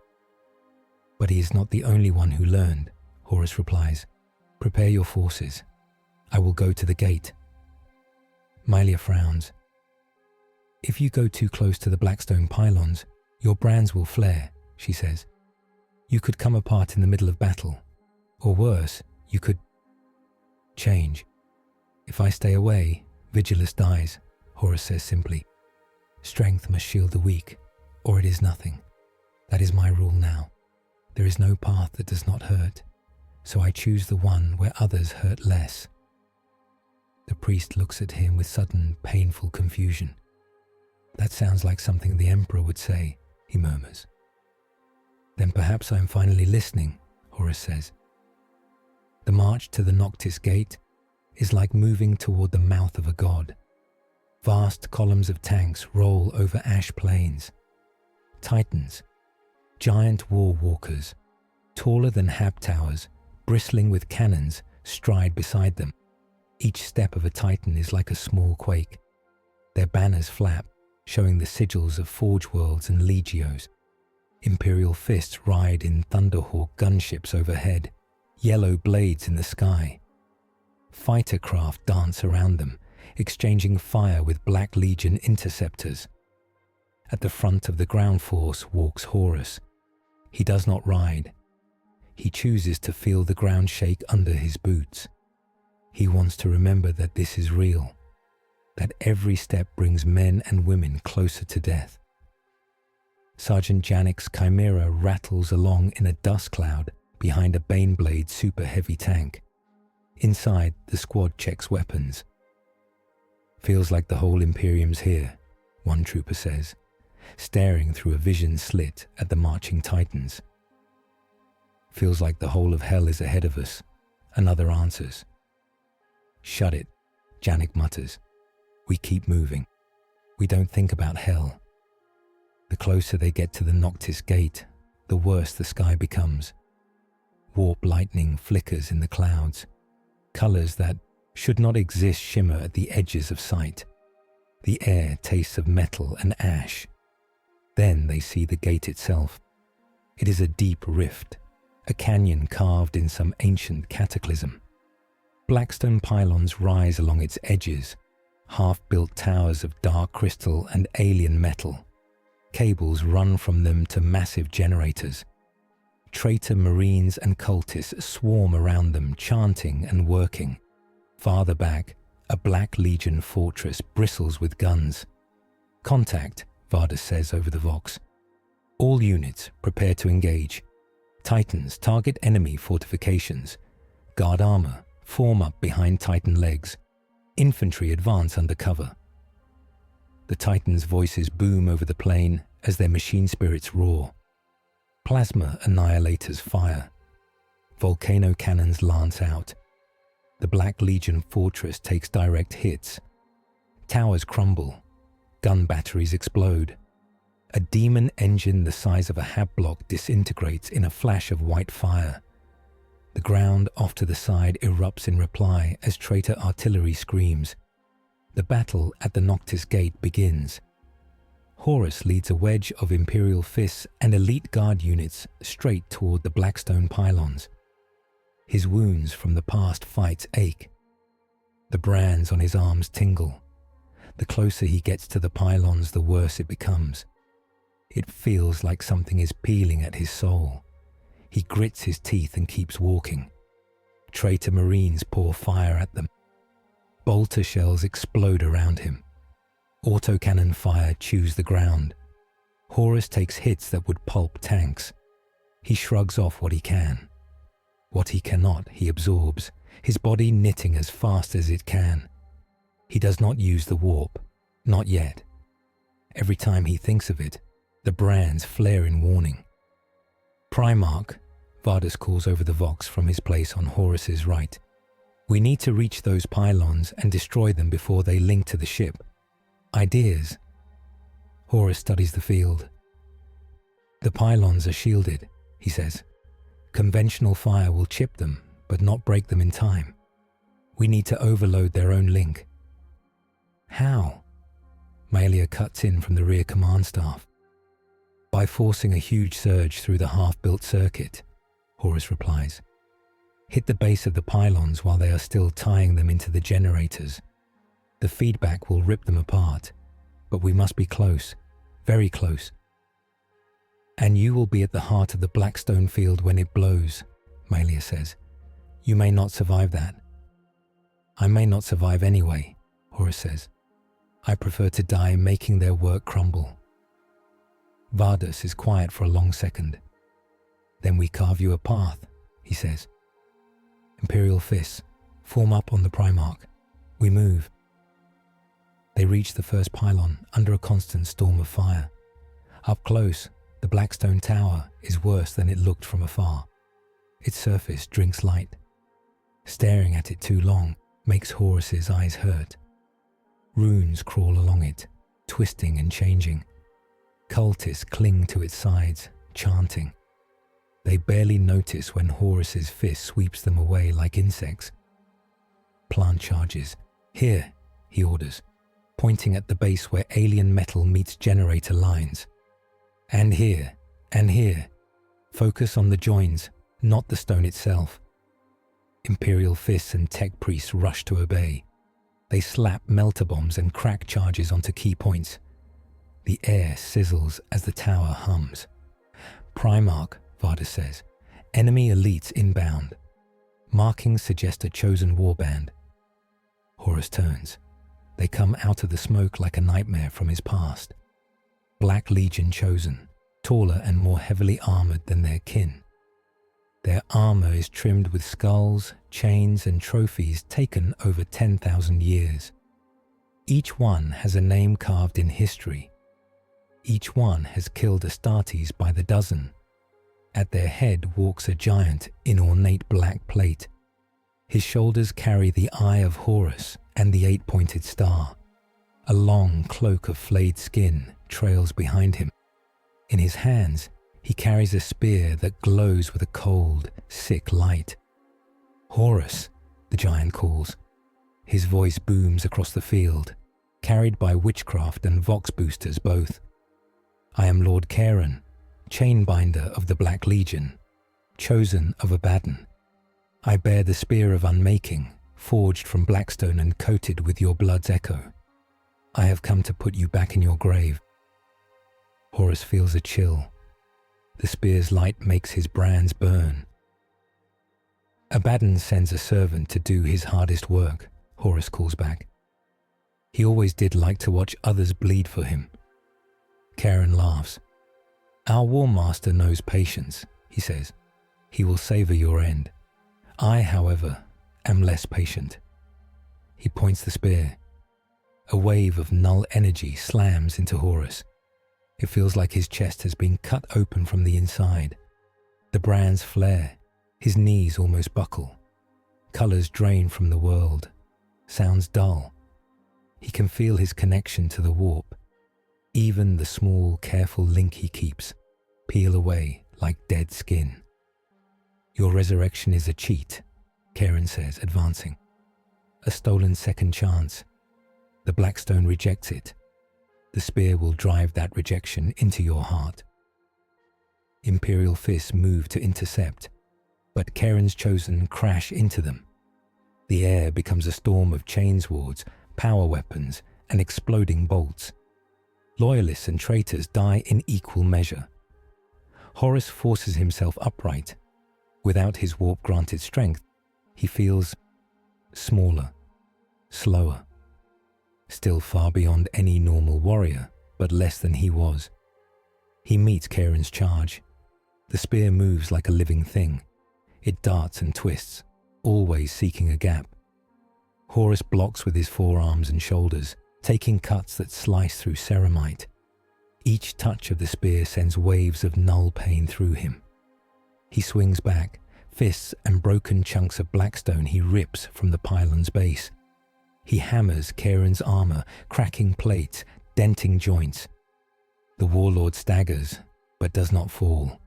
But he is not the only one who learned, Horus replies. Prepare your forces. I will go to the gate. Mylia frowns. If you go too close to the Blackstone pylons, your brands will flare, she says. You could come apart in the middle of battle. Or worse, you could change. If I stay away, Vigilus dies, Horus says simply. Strength must shield the weak, or it is nothing. That is my rule now. There is no path that does not hurt, so I choose the one where others hurt less. The priest looks at him with sudden, painful confusion. That sounds like something the Emperor would say, he murmurs. Then perhaps I am finally listening, Horus says. The march to the Noctis Gate is like moving toward the mouth of a god. Vast columns of tanks roll over ash plains. Titans, giant war walkers, taller than hab towers, bristling with cannons, stride beside them. Each step of a Titan is like a small quake. Their banners flap, showing the sigils of Forge Worlds and Legios. Imperial fists ride in Thunderhawk gunships overhead, yellow blades in the sky. Fighter craft dance around them, exchanging fire with Black Legion interceptors. At the front of the ground force walks Horus. He does not ride. He chooses to feel the ground shake under his boots. He wants to remember that this is real, that every step brings men and women closer to death. Sergeant Janik's Chimera rattles along in a dust cloud behind a Baneblade super heavy tank. Inside, the squad checks weapons. "Feels like the whole Imperium's here," one trooper says, staring through a vision slit at the marching Titans. "Feels like the whole of hell is ahead of us," another answers. "Shut it," Janik mutters. "We keep moving. We don't think about hell." The closer they get to the Noctis Gate, the worse the sky becomes. Warp lightning flickers in the clouds. Colors that should not exist shimmer at the edges of sight. The air tastes of metal and ash. Then they see the gate itself. It is a deep rift, a canyon carved in some ancient cataclysm. Blackstone pylons rise along its edges, half-built towers of dark crystal and alien metal. Cables run from them to massive generators. Traitor Marines and cultists swarm around them, chanting and working. Farther back, a Black Legion fortress bristles with guns. "Contact," Vardis says over the Vox. "All units, prepare to engage. Titans, target enemy fortifications. Guard armor, form up behind Titan legs. Infantry, advance under cover." The Titans' voices boom over the plain as their machine spirits roar. Plasma annihilators fire. Volcano cannons lance out. The Black Legion fortress takes direct hits. Towers crumble. Gun batteries explode. A demon engine the size of a hab block disintegrates in a flash of white fire. The ground off to the side erupts in reply as traitor artillery screams. The battle at the Noctis Gate begins. Horus leads a wedge of Imperial fists and elite guard units straight toward the Blackstone pylons. His wounds from the past fights ache. The brands on his arms tingle. The closer he gets to the pylons, the worse it becomes. It feels like something is peeling at his soul. He grits his teeth and keeps walking. Traitor Marines pour fire at them. Bolter shells explode around him. Autocannon fire chews the ground. Horus takes hits that would pulp tanks. He shrugs off what he can. What he cannot, he absorbs, his body knitting as fast as it can. He does not use the warp, not yet. Every time he thinks of it, the brands flare in warning. "Primarch," Vardis calls over the Vox from his place on Horus's right. "We need to reach those pylons and destroy them before they link to the ship. Ideas?" Horus studies the field. "The pylons are shielded," he says. "Conventional fire will chip them, but not break them in time. We need to overload their own link." "How?" Malia cuts in from the rear command staff. "By forcing a huge surge through the half-built circuit," Horus replies. "Hit the base of the pylons while they are still tying them into the generators. The feedback will rip them apart, but we must be close, very close." "And you will be at the heart of the Blackstone field when it blows," Malia says. "You may not survive that." "I may not survive anyway," Horus says. "I prefer to die making their work crumble." Vardis is quiet for a long second. "Then we carve you a path," he says. "Imperial fists, form up on the Primarch. We move." They reach the first pylon under a constant storm of fire. Up close, the Blackstone Tower is worse than it looked from afar. Its surface drinks light. Staring at it too long makes Horus's eyes hurt. Runes crawl along it, twisting and changing. Cultists cling to its sides, chanting. They barely notice when Horus's fist sweeps them away like insects. Plant charges. Here, he orders, pointing at the base where alien metal meets generator lines. And here, and here. Focus on the joins, not the stone itself. Imperial fists and tech priests rush to obey. They slap melter bombs and crack charges onto key points. The air sizzles as the tower hums. Primarch, Varda says. Enemy elites inbound. Markings suggest a chosen warband. Horus turns. They come out of the smoke like a nightmare from his past. Black Legion chosen, taller and more heavily armored than their kin. Their armor is trimmed with skulls, chains, and trophies taken over 10,000 years. Each one has a name carved in history. Each one has killed Astartes by the dozen. At their head walks a giant in ornate black plate. His shoulders carry the eye of Horus and the eight-pointed star. A long cloak of flayed skin trails behind him. In his hands, he carries a spear that glows with a cold, sick light. Horus, the giant calls. His voice booms across the field, carried by witchcraft and vox boosters both. I am Lord Karen, chainbinder of the Black Legion, chosen of Abaddon. I bear the spear of unmaking, forged from blackstone and coated with your blood's echo. I have come to put you back in your grave. Horus feels a chill. The spear's light makes his brands burn. Abaddon sends a servant to do his hardest work, Horus calls back. He always did like to watch others bleed for him. Karen laughs. Our War Master knows patience, he says. He will savor your end. I, however, am less patient. He points the spear. A wave of null energy slams into Horus. It feels like his chest has been cut open from the inside. The brands flare. His knees almost buckle. Colors drain from the world. Sounds dull. He can feel his connection to the warp. Even the small, careful link he keeps peel away like dead skin. Your resurrection is a cheat, Karen says, advancing. A stolen second chance. The Blackstone rejects it. The spear will drive that rejection into your heart. Imperial fists move to intercept, but Karen's chosen crash into them. The air becomes a storm of chain swords, power weapons, and exploding bolts. Loyalists and traitors die in equal measure. Horus forces himself upright. Without his warp-granted strength, he feels smaller, slower. Still far beyond any normal warrior, but less than he was. He meets Karen's charge. The spear moves like a living thing. It darts and twists, always seeking a gap. Horus blocks with his forearms and shoulders, taking cuts that slice through ceramite. Each touch of the spear sends waves of null pain through him. He swings back, fists and broken chunks of blackstone he rips from the pylon's base. He hammers Karen's armor, cracking plates, denting joints. The warlord staggers, but does not fall.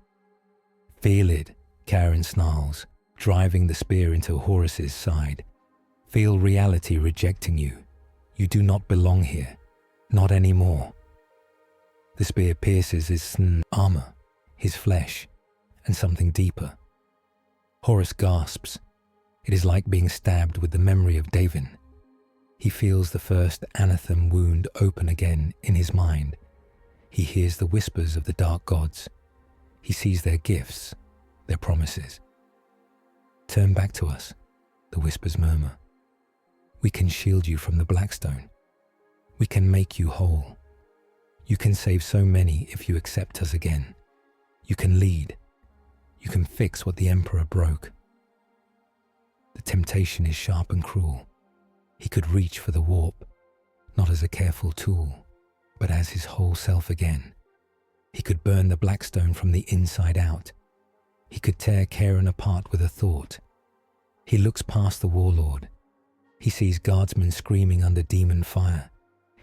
Feel it, Karen snarls, driving the spear into Horus's side. Feel reality rejecting you. You do not belong here, not anymore. The spear pierces his armor, his flesh, and something deeper. Horus gasps. It is like being stabbed with the memory of Davin. He feels the first anathem wound open again in his mind. He hears the whispers of the dark gods. He sees their gifts, their promises. Turn back to us, the whispers murmur. We can shield you from the Blackstone. We can make you whole. You can save so many if you accept us again. You can lead. You can fix what the Emperor broke. The temptation is sharp and cruel. He could reach for the warp, not as a careful tool, but as his whole self again. He could burn the Blackstone from the inside out. He could tear Karen apart with a thought. He looks past the warlord. He sees guardsmen screaming under demon fire.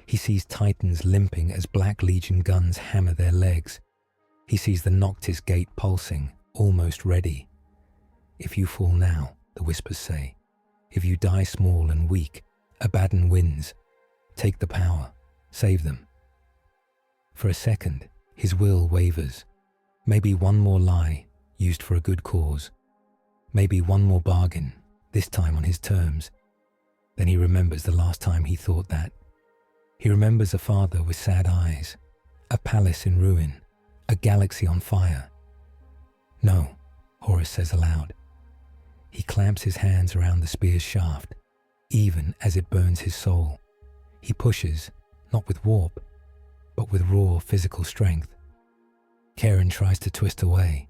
He sees titans limping as Black Legion guns hammer their legs. He sees the Noctis gate pulsing, almost ready. If you fall now, the whispers say. If you die small and weak, Abaddon wins. Take the power. Save them. For a second, his will wavers. Maybe one more lie, used for a good cause. Maybe one more bargain, this time on his terms. Then he remembers the last time he thought that. He remembers a father with sad eyes, a palace in ruin, a galaxy on fire. No, Horus says aloud. He clamps his hands around the spear's shaft, even as it burns his soul. He pushes, not with warp, but with raw physical strength. Karen tries to twist away.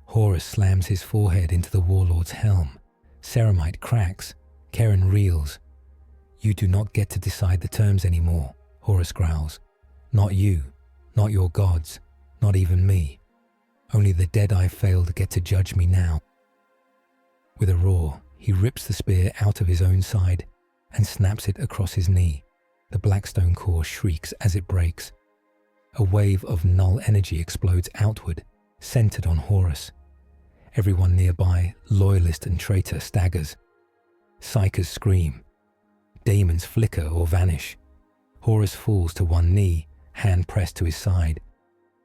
Horus slams his forehead into the warlord's helm. Ceramite cracks. Karen reels. You do not get to decide the terms anymore, Horus growls. Not you, not your gods, not even me. Only the dead I failed get to judge me now. With a roar, he rips the spear out of his own side and snaps it across his knee. The Blackstone core shrieks as it breaks. A wave of null energy explodes outward, centered on Horus. Everyone nearby, loyalist and traitor, staggers. Psychers scream. Daemons flicker or vanish. Horus falls to one knee, hand pressed to his side.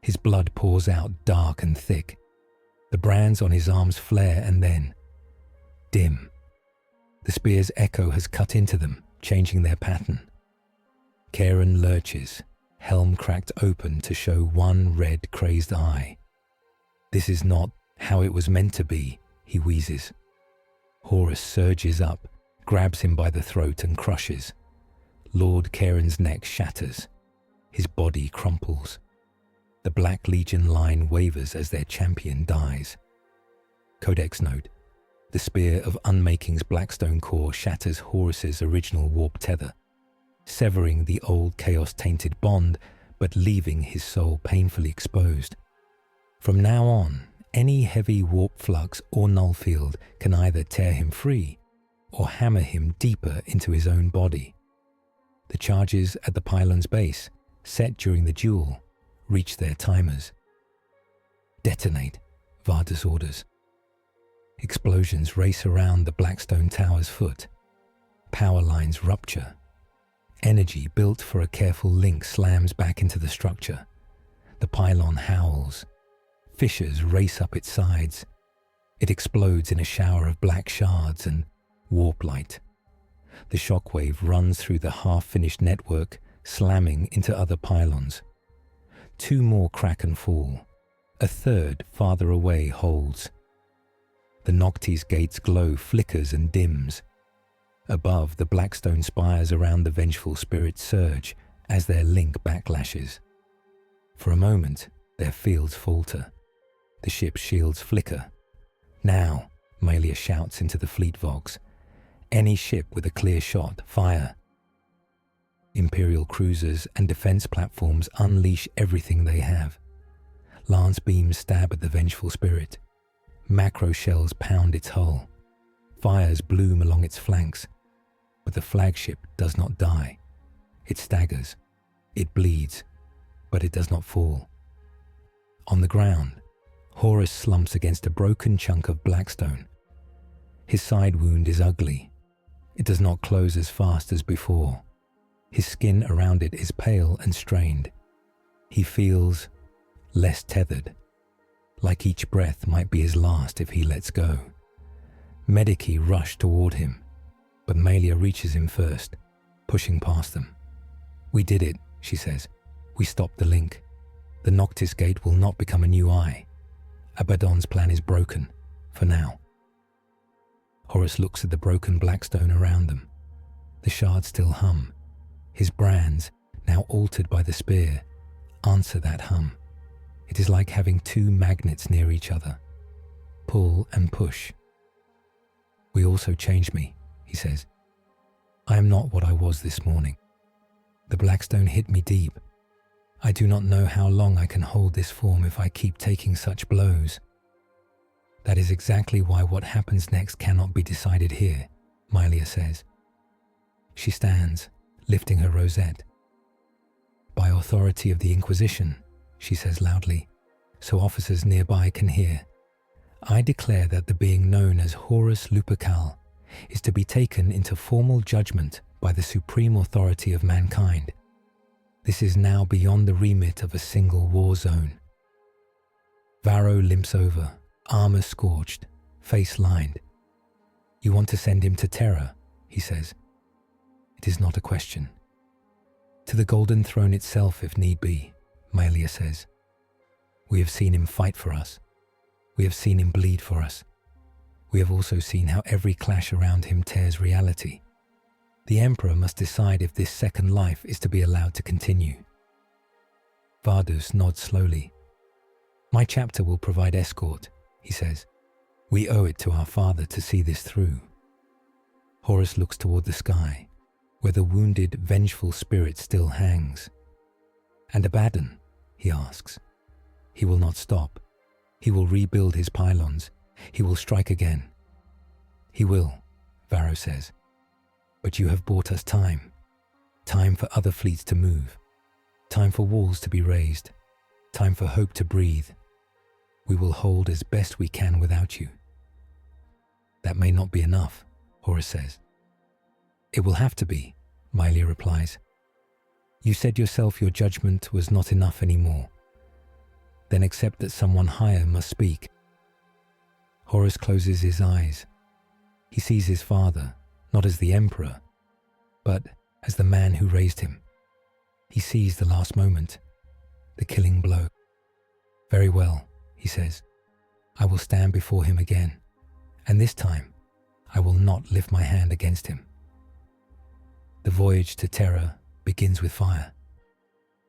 His blood pours out dark and thick. The brands on his arms flare and then dim. The spear's echo has cut into them, changing their pattern. Karen lurches, helm cracked open to show one red crazed eye. This is not how it was meant to be, he wheezes. Horus surges up, grabs him by the throat and crushes. Lord Karen's neck shatters. His body crumples. The Black Legion line wavers as their champion dies. Codex note. The spear of Unmaking's Blackstone core shatters Horus's original warp tether, severing the old chaos-tainted bond, but leaving his soul painfully exposed. From now on, any heavy warp flux or null field can either tear him free or hammer him deeper into his own body. The charges at the pylon's base, set during the duel, reach their timers. Detonate, Vardus orders. Explosions race around the Blackstone Tower's foot. Power lines rupture. Energy built for a careful link slams back into the structure. The pylon howls. Fissures race up its sides. It explodes in a shower of black shards and warp light. The shockwave runs through the half-finished network, slamming into other pylons. Two more crack and fall. A third, farther away, holds. The Noctis gate's glow flickers and dims. Above, the Blackstone spires around the vengeful spirits surge as their link backlashes. For a moment, their fields falter. The ship's shields flicker. Now, Malia shouts into the fleet vox. Any ship with a clear shot, fire. Imperial cruisers and defense platforms unleash everything they have. Lance beams stab at the vengeful spirit. Macro shells pound its hull. Fires bloom along its flanks. But the flagship does not die. It staggers. It bleeds. But it does not fall. On the ground, Horus slumps against a broken chunk of Blackstone. His side wound is ugly. It does not close as fast as before. His skin around it is pale and strained. He feels less tethered, like each breath might be his last if he lets go. Medici rush toward him, but Malia reaches him first, pushing past them. "We did it," she says. "We stopped the link. The Noctis gate will not become a new eye. Abaddon's plan is broken, for now." Horus looks at the broken Blackstone around them. The shards still hum. His brands, now altered by the spear, answer that hum. It is like having two magnets near each other. Pull and push. "We also changed me," he says. "I am not what I was this morning. The Blackstone hit me deep. I do not know how long I can hold this form if I keep taking such blows." That is exactly why what happens next cannot be decided here, Mylia says. She stands, lifting her rosette. By authority of the Inquisition, she says loudly, so officers nearby can hear, I declare that the being known as Horus Lupercal is to be taken into formal judgment by the supreme authority of mankind. This is now beyond the remit of a single war zone. Varro limps over, armor scorched, face lined. You want to send him to Terra, he says. It is not a question. To the Golden Throne itself if need be, Mylia says. We have seen him fight for us. We have seen him bleed for us. We have also seen how every clash around him tears reality. The Emperor must decide if this second life is to be allowed to continue. Vardus nods slowly. My chapter will provide escort, he says. We owe it to our father to see this through. Horus looks toward the sky, where the wounded, vengeful spirit still hangs. And Abaddon, he asks. He will not stop. He will rebuild his pylons. He will strike again. He will, Varro says. But you have bought us time. Time for other fleets to move. Time for walls to be raised. Time for hope to breathe. We will hold as best we can without you. That may not be enough, Horus says. It will have to be, Mylia replies. You said yourself your judgment was not enough anymore. Then accept that someone higher must speak. Horus closes his eyes. He sees his father, not as the Emperor, but as the man who raised him. He sees the last moment, the killing blow. Very well, he says. I will stand before him again, and this time I will not lift my hand against him. The voyage to Terra begins with fire.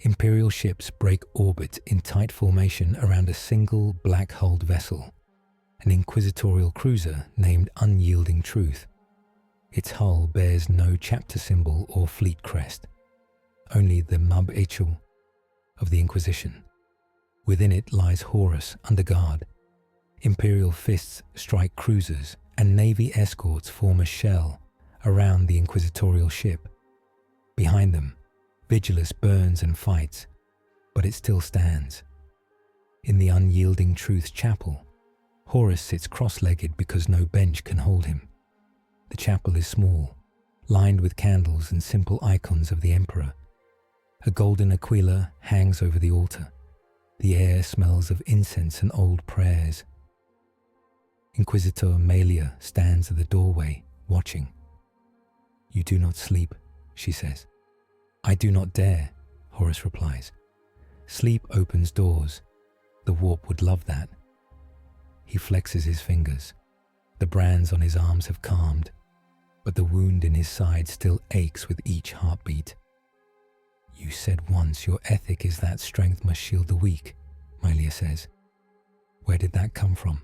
Imperial ships break orbit in tight formation around a single black-hulled vessel, an inquisitorial cruiser named Unyielding Truth. Its hull bears no chapter symbol or fleet crest, only the Mub Ichul of the Inquisition. Within it lies Horus under guard. Imperial fists strike cruisers, and Navy escorts form a shell around the inquisitorial ship. Behind them, Vigilus burns and fights, but it still stands. In the Unyielding Truth's chapel, Horus sits cross-legged because no bench can hold him. The chapel is small, lined with candles and simple icons of the Emperor. A golden aquila hangs over the altar. The air smells of incense and old prayers. Inquisitor Malia stands at the doorway, watching. You do not sleep, she says. I do not dare, Horus replies. Sleep opens doors. The warp would love that. He flexes his fingers. The brands on his arms have calmed, but the wound in his side still aches with each heartbeat. You said once your ethic is that strength must shield the weak, Mylia says. Where did that come from?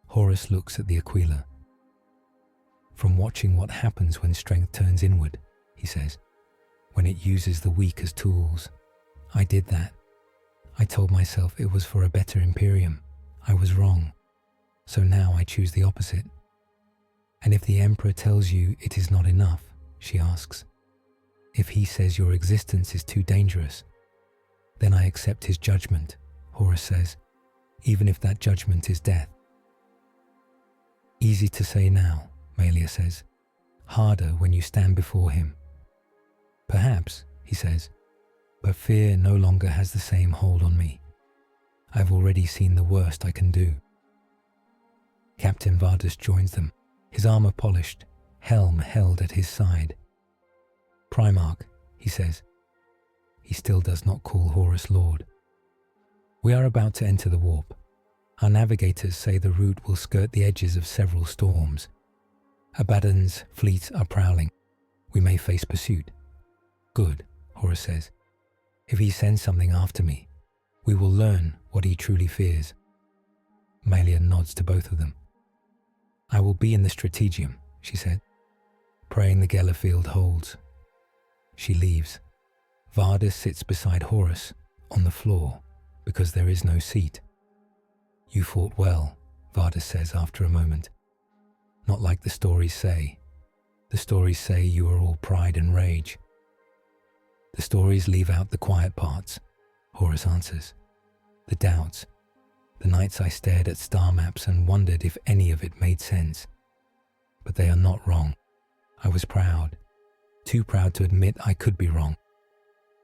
Horus looks at the aquila. From watching what happens when strength turns inward, he says. When it uses the weak as tools. I did that. I told myself it was for a better Imperium. I was wrong. So now I choose the opposite. And if the Emperor tells you it is not enough, she asks, if he says your existence is too dangerous, then I accept his judgment, Horus says, even if that judgment is death. Easy to say now, Malia says, harder when you stand before him. Perhaps, he says, but fear no longer has the same hold on me. I've already seen the worst I can do. Captain Vardus joins them, his armor polished, helm held at his side. Primarch, he says. He still does not call Horus Lord. We are about to enter the warp. Our navigators say the route will skirt the edges of several storms. Abaddon's fleets are prowling. We may face pursuit. Good, Horus says. If he sends something after me, we will learn what he truly fears. Malia nods to both of them. I will be in the strategium, she said, praying the Gellerfield holds. She leaves. Vardus sits beside Horus, on the floor, because there is no seat. You fought well, Vardis says after a moment. Not like the stories say. The stories say you are all pride and rage. The stories leave out the quiet parts, Horus answers. The doubts. The nights I stared at star maps and wondered if any of it made sense. But they are not wrong. I was proud. Too proud to admit I could be wrong.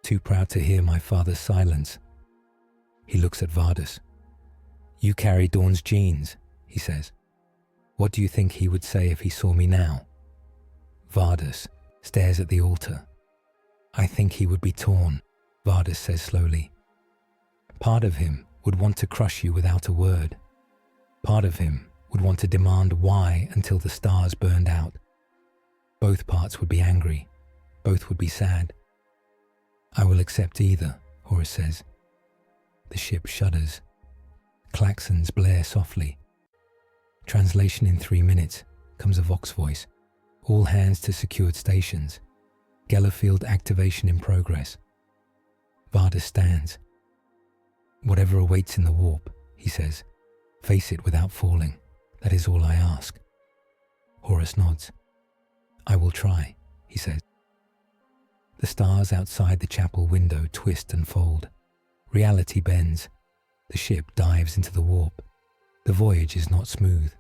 Too proud to hear my father's silence. He looks at Vardis. You carry Dawn's genes, he says. What do you think he would say if he saw me now? Vardis stares at the altar. I think he would be torn, Vardis says slowly. Part of him would want to crush you without a word. Part of him would want to demand why until the stars burned out. Both parts would be angry. Both would be sad. I will accept either, Horus says. The ship shudders. Klaxons blare softly. Translation in 3 minutes, comes a Vox voice. All hands to secured stations. Gellerfield activation in progress. Vardis stands. Whatever awaits in the warp, he says. Face it without falling. That is all I ask. Horus nods. I will try, he says. The stars outside the chapel window twist and fold. Reality bends. The ship dives into the warp. The voyage is not smooth.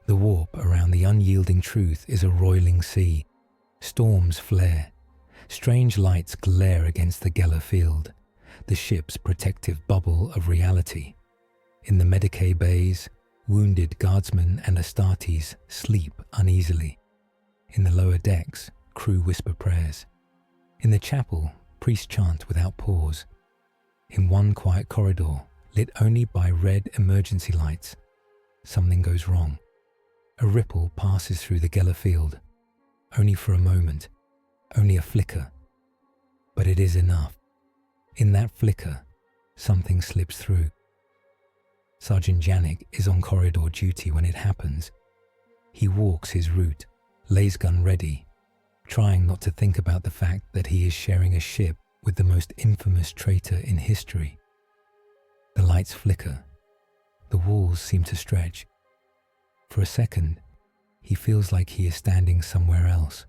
The warp around the unyielding truth is a roiling sea. Storms flare. Strange lights glare against the Geller field, the ship's protective bubble of reality. In the Medicae bays, wounded guardsmen and Astartes sleep uneasily. In the lower decks, crew whisper prayers. In the chapel, priests chant without pause. In one quiet corridor, lit only by red emergency lights, something goes wrong. A ripple passes through the Geller field, only for a moment, only a flicker. But it is enough. In that flicker, something slips through. Sergeant Janik is on corridor duty when it happens. He walks his route, lays gun ready, trying not to think about the fact that he is sharing a ship with the most infamous traitor in history. The lights flicker. The walls seem to stretch. For a second, he feels like he is standing somewhere else,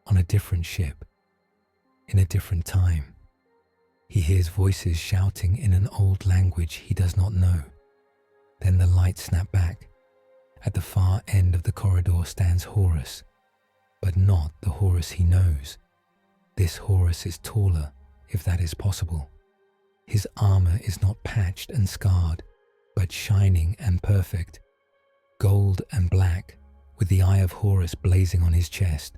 on a different ship, in a different time. He hears voices shouting in an old language he does not know. Then the lights snap back. At the far end of the corridor stands Horus, but not the Horus he knows. This Horus is taller, if that is possible. His armor is not patched and scarred, but shining and perfect, gold and black, with the eye of Horus blazing on his chest.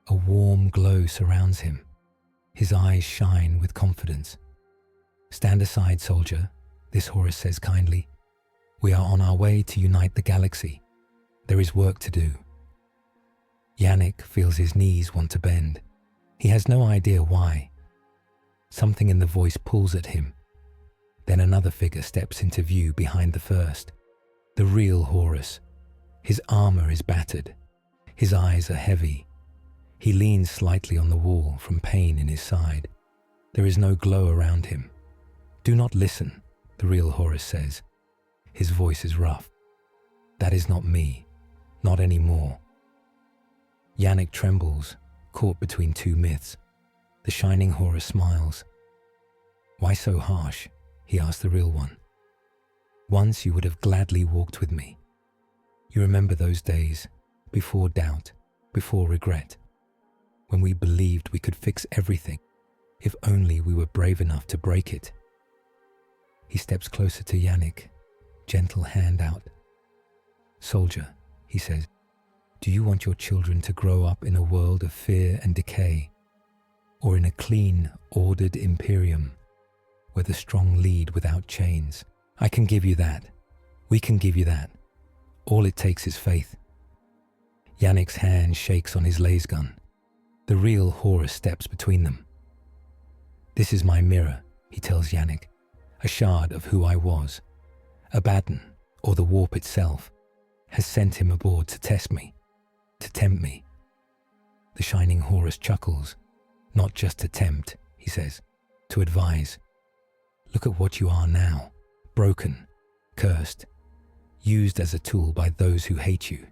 A warm glow surrounds him. His eyes shine with confidence. Stand aside, soldier, this Horus says kindly. We are on our way to unite the galaxy. There is work to do. Janik feels his knees want to bend. He has no idea why. Something in the voice pulls at him. Then another figure steps into view behind the first. The real Horus. His armor is battered. His eyes are heavy. He leans slightly on the wall from pain in his side. There is no glow around him. Do not listen, the real Horus says. His voice is rough. That is not me. Not anymore. Janik trembles, caught between two myths. The shining Horus smiles. Why so harsh? He asks the real one. Once you would have gladly walked with me. You remember those days, before doubt, before regret, when we believed we could fix everything, if only we were brave enough to break it. He steps closer to Janik, gentle hand out. Soldier, he says, do you want your children to grow up in a world of fear and decay, or in a clean, ordered imperium, where the strong lead without chains? I can give you that. We can give you that. All it takes is faith. Janik's hand shakes on his laser gun. The real Horus steps between them. This is my mirror, he tells Janik, a shard of who I was. Abaddon, or the warp itself, has sent him aboard to test me, to tempt me. The shining Horus chuckles. Not just to tempt, he says, to advise. Look at what you are now, broken, cursed. used as a tool by those who hate you.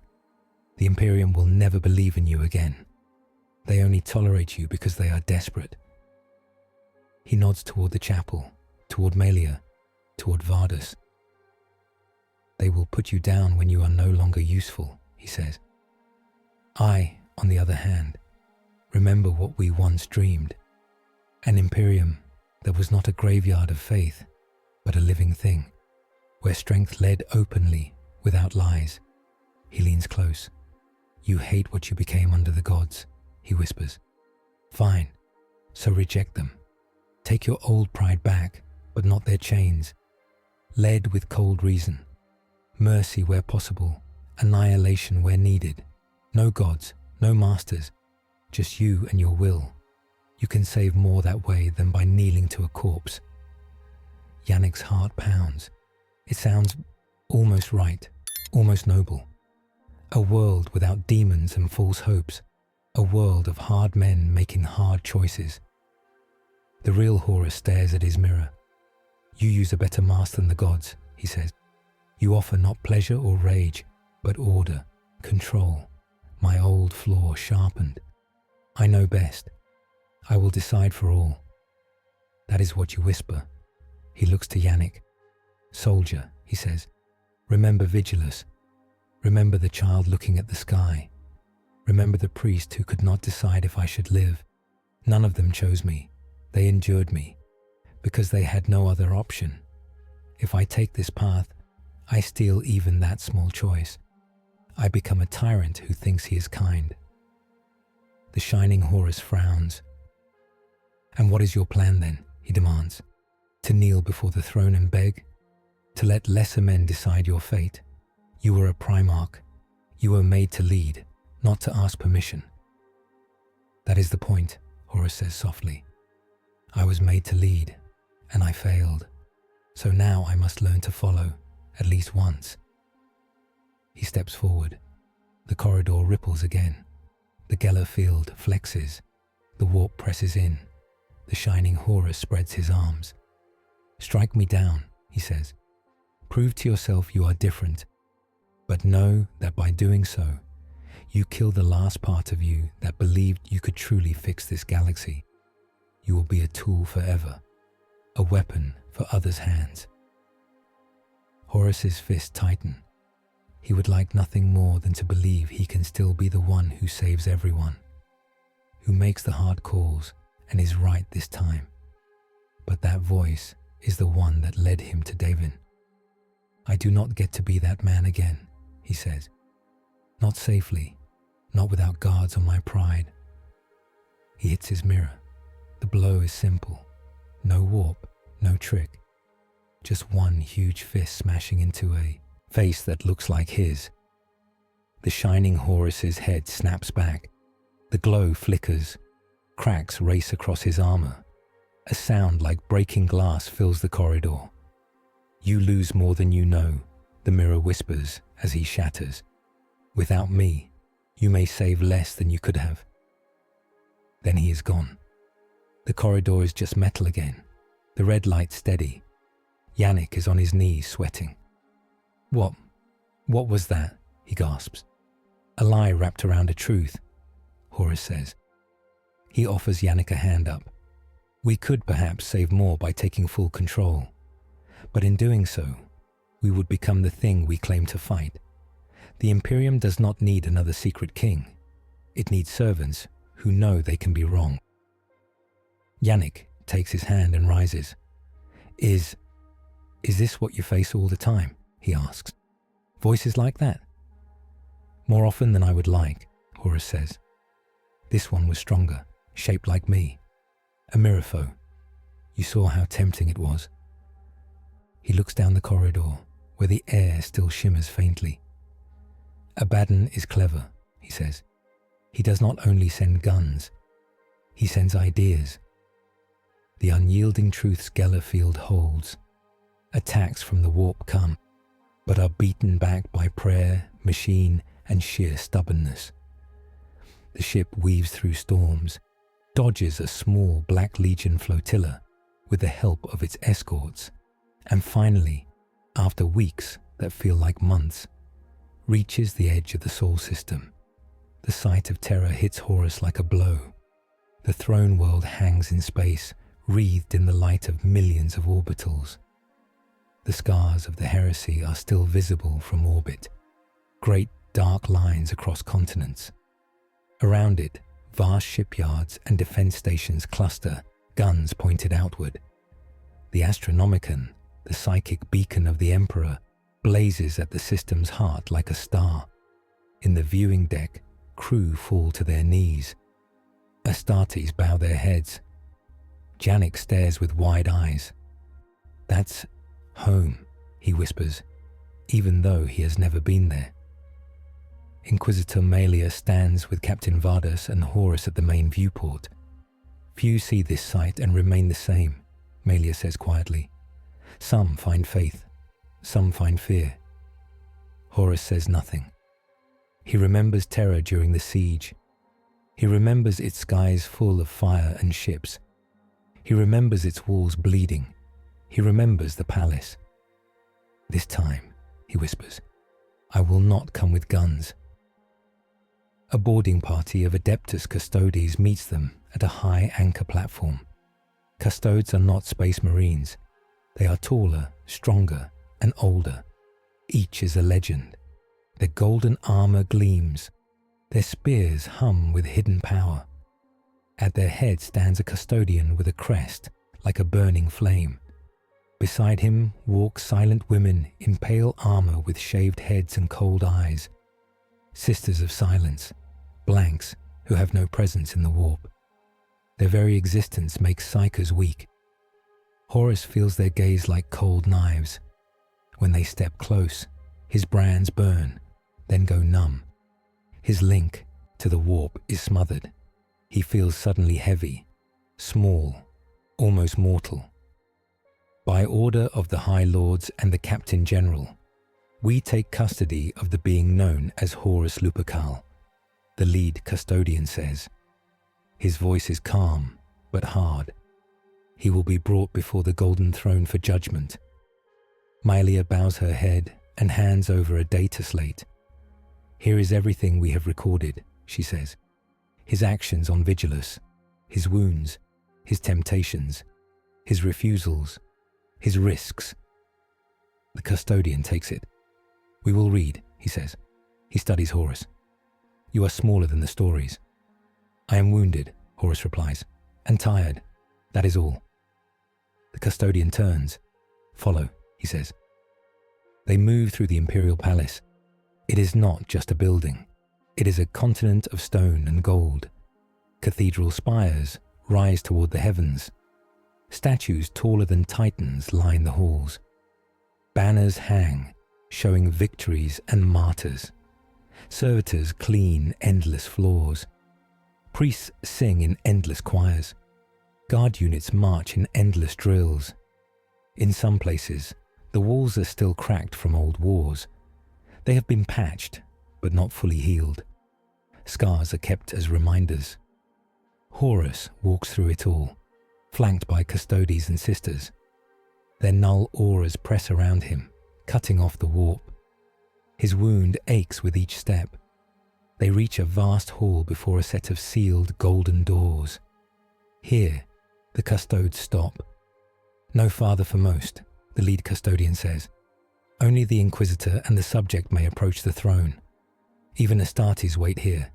The Imperium will never believe in you again. They only tolerate you because they are desperate. He nods toward the chapel, toward Malia, toward Vardus. They will put you down when you are no longer useful, he says. I, on the other hand, remember what we once dreamed. An Imperium that was not a graveyard of faith, but a living thing, where strength led openly, without lies. He leans close. You hate what you became under the gods, he whispers. Fine, so reject them. Take your old pride back, but not their chains. Led with cold reason. Mercy where possible, annihilation where needed. No gods, no masters, just you and your will. You can save more that way than by kneeling to a corpse. Yannick's heart pounds. It sounds almost right, almost noble. A world without demons and false hopes. A world of hard men making hard choices. The real Horus stares at his mirror. You use a better mask than the gods, he says. You offer not pleasure or rage, but order, control. My old flaw sharpened. I know best. I will decide for all. That is what you whisper. He looks to Yannick. Soldier, he says, remember Vigilus. Remember the child looking at the sky. Remember the priest who could not decide if I should live. None of them chose me. They endured me, because they had no other option. If I take this path, I steal even that small choice. I become a tyrant who thinks he is kind. The shining Horus frowns. And what is your plan then, he demands? To kneel before the throne and beg? To let lesser men decide your fate? You were a Primarch. You were made to lead, not to ask permission. That is the point, Horus says softly. I was made to lead, and I failed. So now I must learn to follow, at least once. He steps forward. The corridor ripples again. The Geller field flexes. The warp presses in. The shining Horus spreads his arms. Strike me down, he says. Prove to yourself you are different. But know that by doing so, you kill the last part of you that believed you could truly fix this galaxy. You will be a tool forever, a weapon for others' hands. Horus's fists tighten. He would like nothing more than to believe he can still be the one who saves everyone, who makes the hard calls and is right this time. But that voice is the one that led him to Davin. I do not get to be that man again, he says. Not safely, not without guards on my pride. He hits his mirror. The blow is simple. No warp, no trick. Just one huge fist smashing into a face that looks like his. The shining Horus's head snaps back. The glow flickers. Cracks race across his armor. A sound like breaking glass fills the corridor. You lose more than you know, the mirror whispers as he shatters. Without me, you may save less than you could have. Then he is gone. The corridor is just metal again. The red light steady. Yannick is on his knees, sweating. What was that? He gasps. A lie wrapped around a truth, Horus says. He offers Yannick a hand up. We could perhaps save more by taking full control. But in doing so, we would become the thing we claim to fight. The Imperium does not need another secret king. It needs servants who know they can be wrong. Yannick takes his hand and rises. Is this what you face all the time? He asks. Voices like that? More often than I would like, Horus says. This one was stronger, shaped like me. A mirror foe. You saw how tempting it was. He looks down the corridor, where the air still shimmers faintly. Abaddon is clever, he says. He does not only send guns, he sends ideas. The unyielding truths Geller field holds. Attacks from the warp come, but are beaten back by prayer, machine, and sheer stubbornness. The ship weaves through storms, dodges a small Black Legion flotilla with the help of its escorts, and finally, after weeks that feel like months, reaches the edge of the Sol system. The sight of Terra hits Horus like a blow. The throne world hangs in space, wreathed in the light of millions of orbitals. The scars of the heresy are still visible from orbit, great dark lines across continents. Around it, vast shipyards and defense stations cluster, guns pointed outward. The Astronomicon, the psychic beacon of the Emperor, blazes at the system's heart like a star. In the viewing deck, crew fall to their knees. Astartes bow their heads. Janik stares with wide eyes. "That's home," he whispers, even though he has never been there. Inquisitor Malia stands with Captain Vardas and Horus at the main viewport. "Few see this sight and remain the same," Malia says quietly. "Some find faith, some find fear." Horus says nothing. He remembers Terra during the siege. He remembers its skies full of fire and ships. He remembers its walls bleeding. He remembers the palace. "This time," he whispers, "I will not come with guns." A boarding party of Adeptus Custodes meets them at a high anchor platform. Custodes are not space marines. They are taller, stronger, and older. Each is a legend. Their golden armor gleams. Their spears hum with hidden power. At their head stands a custodian with a crest like a burning flame. Beside him walk silent women in pale armor with shaved heads and cold eyes. Sisters of silence, blanks who have no presence in the warp. Their very existence makes psychers weak. Horus feels their gaze like cold knives. When they step close, his brands burn, then go numb. His link to the warp is smothered. He feels suddenly heavy, small, almost mortal. By order of the High Lords and the Captain General, we take custody of the being known as Horus Lupercal, the lead custodian says. His voice is calm, but hard. He will be brought before the Golden Throne for judgment. Malia bows her head and hands over a data slate. "Here is everything we have recorded," she says. "His actions on Vigilus, his wounds, his temptations, his refusals, his risks." The custodian takes it. "We will read," he says. He studies Horus. "You are smaller than the stories." "I am wounded," Horus replies, "and tired. That is all." The custodian turns. "Follow," he says. They move through the Imperial Palace. It is not just a building. It is a continent of stone and gold. Cathedral spires rise toward the heavens. Statues taller than titans line the halls. Banners hang, showing victories and martyrs. Servitors clean endless floors. Priests sing in endless choirs. Guard units march in endless drills. In some places, the walls are still cracked from old wars. They have been patched, but not fully healed. Scars are kept as reminders. Horus walks through it all, flanked by custodes and sisters. Their null auras press around him, cutting off the warp. His wound aches with each step. They reach a vast hall before a set of sealed golden doors. Here, the custodes stop. "No farther for most," the lead custodian says. "Only the Inquisitor and the subject may approach the throne. Even Astartes wait here."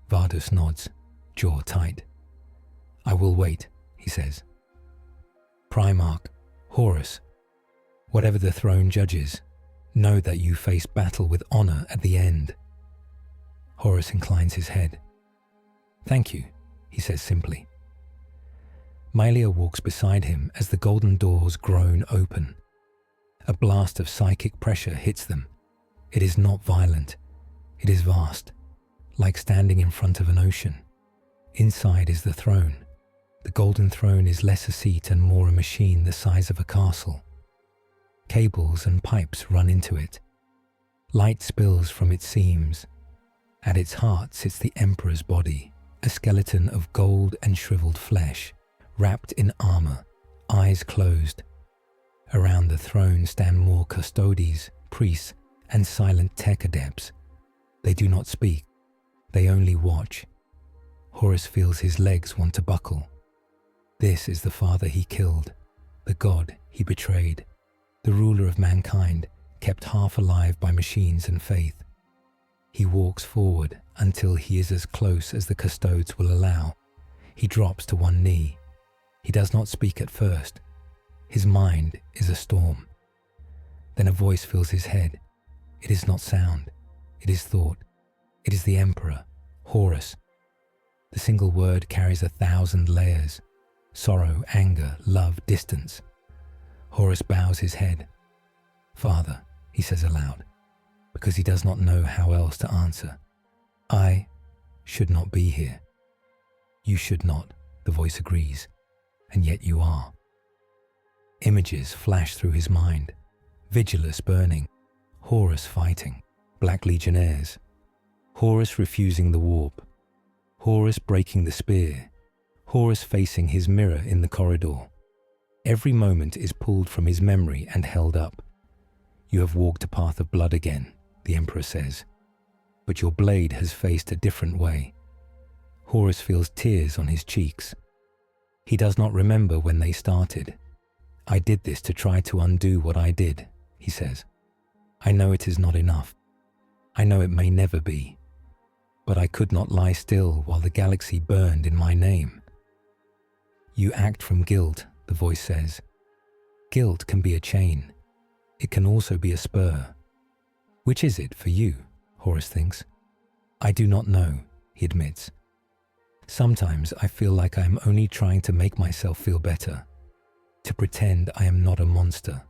Vardas nods, jaw tight. "I will wait," he says. "Primarch, Horus, whatever the throne judges, know that you face battle with honor at the end." Horus inclines his head. "Thank you," he says simply. Malia walks beside him as the golden doors groan open. A blast of psychic pressure hits them. It is not violent. It is vast, like standing in front of an ocean. Inside is the throne. The Golden Throne is less a seat and more a machine the size of a castle. Cables and pipes run into it. Light spills from its seams. At its heart sits the Emperor's body, a skeleton of gold and shriveled flesh, wrapped in armor, eyes closed. Around the throne stand more custodes, priests, and silent tech adepts. They do not speak, they only watch. Horus feels his legs want to buckle. This is the father he killed, the god he betrayed, the ruler of mankind, kept half alive by machines and faith. He walks forward until he is as close as the custodes will allow. He drops to one knee. He does not speak at first. His mind is a storm. Then a voice fills his head. It is not sound. It is thought. It is the Emperor, Horus. The single word carries 1,000 layers. Sorrow, anger, love, distance. Horus bows his head. "Father," he says aloud, because he does not know how else to answer. "I should not be here." "You should not," the voice agrees, "and yet you are." Images flash through his mind. Vigilus burning, Horus fighting, Black Legionnaires, Horus refusing the warp, Horus breaking the spear, Horus facing his mirror in the corridor. Every moment is pulled from his memory and held up. "You have walked a path of blood again," the Emperor says, "but your blade has faced a different way." Horus feels tears on his cheeks. He does not remember when they started. "I did this to try to undo what I did," he says. "I know it is not enough. I know it may never be. But I could not lie still while the galaxy burned in my name." "You act from guilt," the voice says. "Guilt can be a chain. It can also be a spur. Which is it for you?" Horus thinks. "I do not know," he admits. "Sometimes I feel like I am only trying to make myself feel better, to pretend I am not a monster.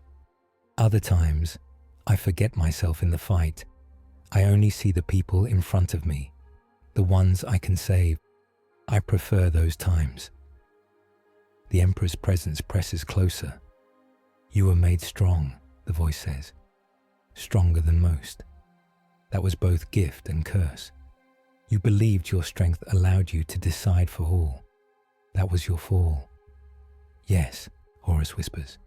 Other times, I forget myself in the fight. I only see the people in front of me, the ones I can save. I prefer those times." The Emperor's presence presses closer. "You were made strong," the voice says. "Stronger than most. That was both gift and curse. You believed your strength allowed you to decide for all. That was your fall." "Yes," Horus whispers.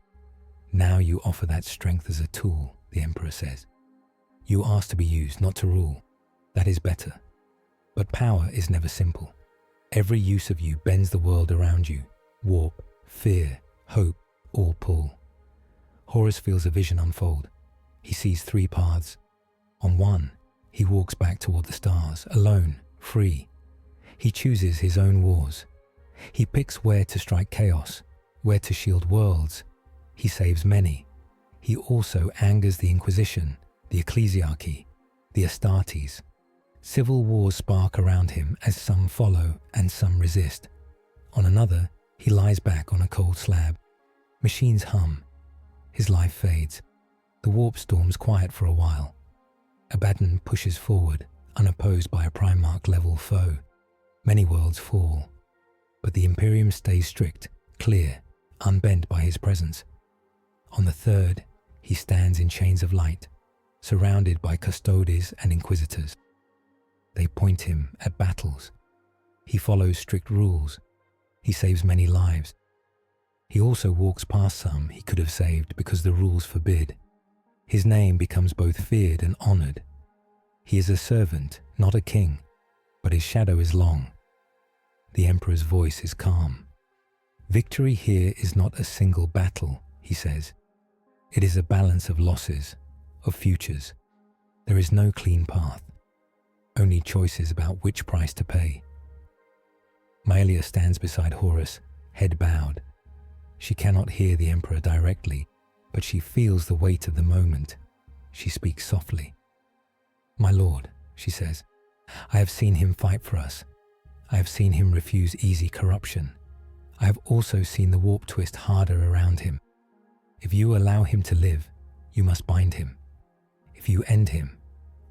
"Now you offer that strength as a tool," the Emperor says. "You ask to be used, not to rule. That is better. But power is never simple. Every use of you bends the world around you. Warp, fear, hope, all pull." Horus feels a vision unfold. He sees 3 paths. On one, he walks back toward the stars, alone, free. He chooses his own wars. He picks where to strike chaos, where to shield worlds. He saves many. He also angers the Inquisition, the Ecclesiarchy, the Astartes. Civil wars spark around him as some follow and some resist. On another, he lies back on a cold slab. Machines hum. His life fades. The warp storms quiet for a while. Abaddon pushes forward, unopposed by a Primarch-level foe. Many worlds fall. But the Imperium stays strict, clear, unbent by his presence. On the third, he stands in chains of light, surrounded by custodes and inquisitors. They point him at battles. He follows strict rules. He saves many lives. He also walks past some he could have saved because the rules forbid. His name becomes both feared and honored. He is a servant, not a king, but his shadow is long. The Emperor's voice is calm. "Victory here is not a single battle," he says. "It is a balance of losses, of futures. There is no clean path, only choices about which price to pay." Maelia stands beside Horus, head bowed. She cannot hear the Emperor directly, but she feels the weight of the moment. She speaks softly. "My lord," she says, "I have seen him fight for us. I have seen him refuse easy corruption. I have also seen the warp twist harder around him. If you allow him to live, you must bind him. If you end him,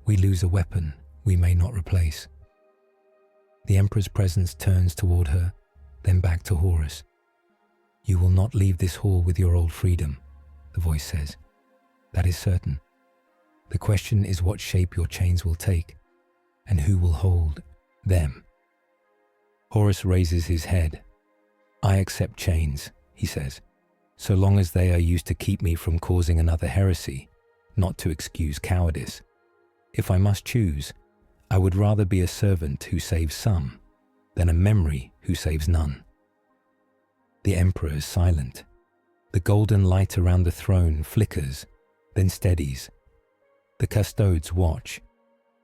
we lose a weapon we may not replace." The Emperor's presence turns toward her, then back to Horus. "You will not leave this hall with your old freedom," the voice says. "That is certain. The question is what shape your chains will take, and who will hold them." Horus raises his head. "I accept chains," he says. so long as they are used to keep me from causing another heresy, not to excuse cowardice. If I must choose, I would rather be a servant who saves some than a memory who saves none." The Emperor is silent. The golden light around the throne flickers, then steadies. The custodes watch.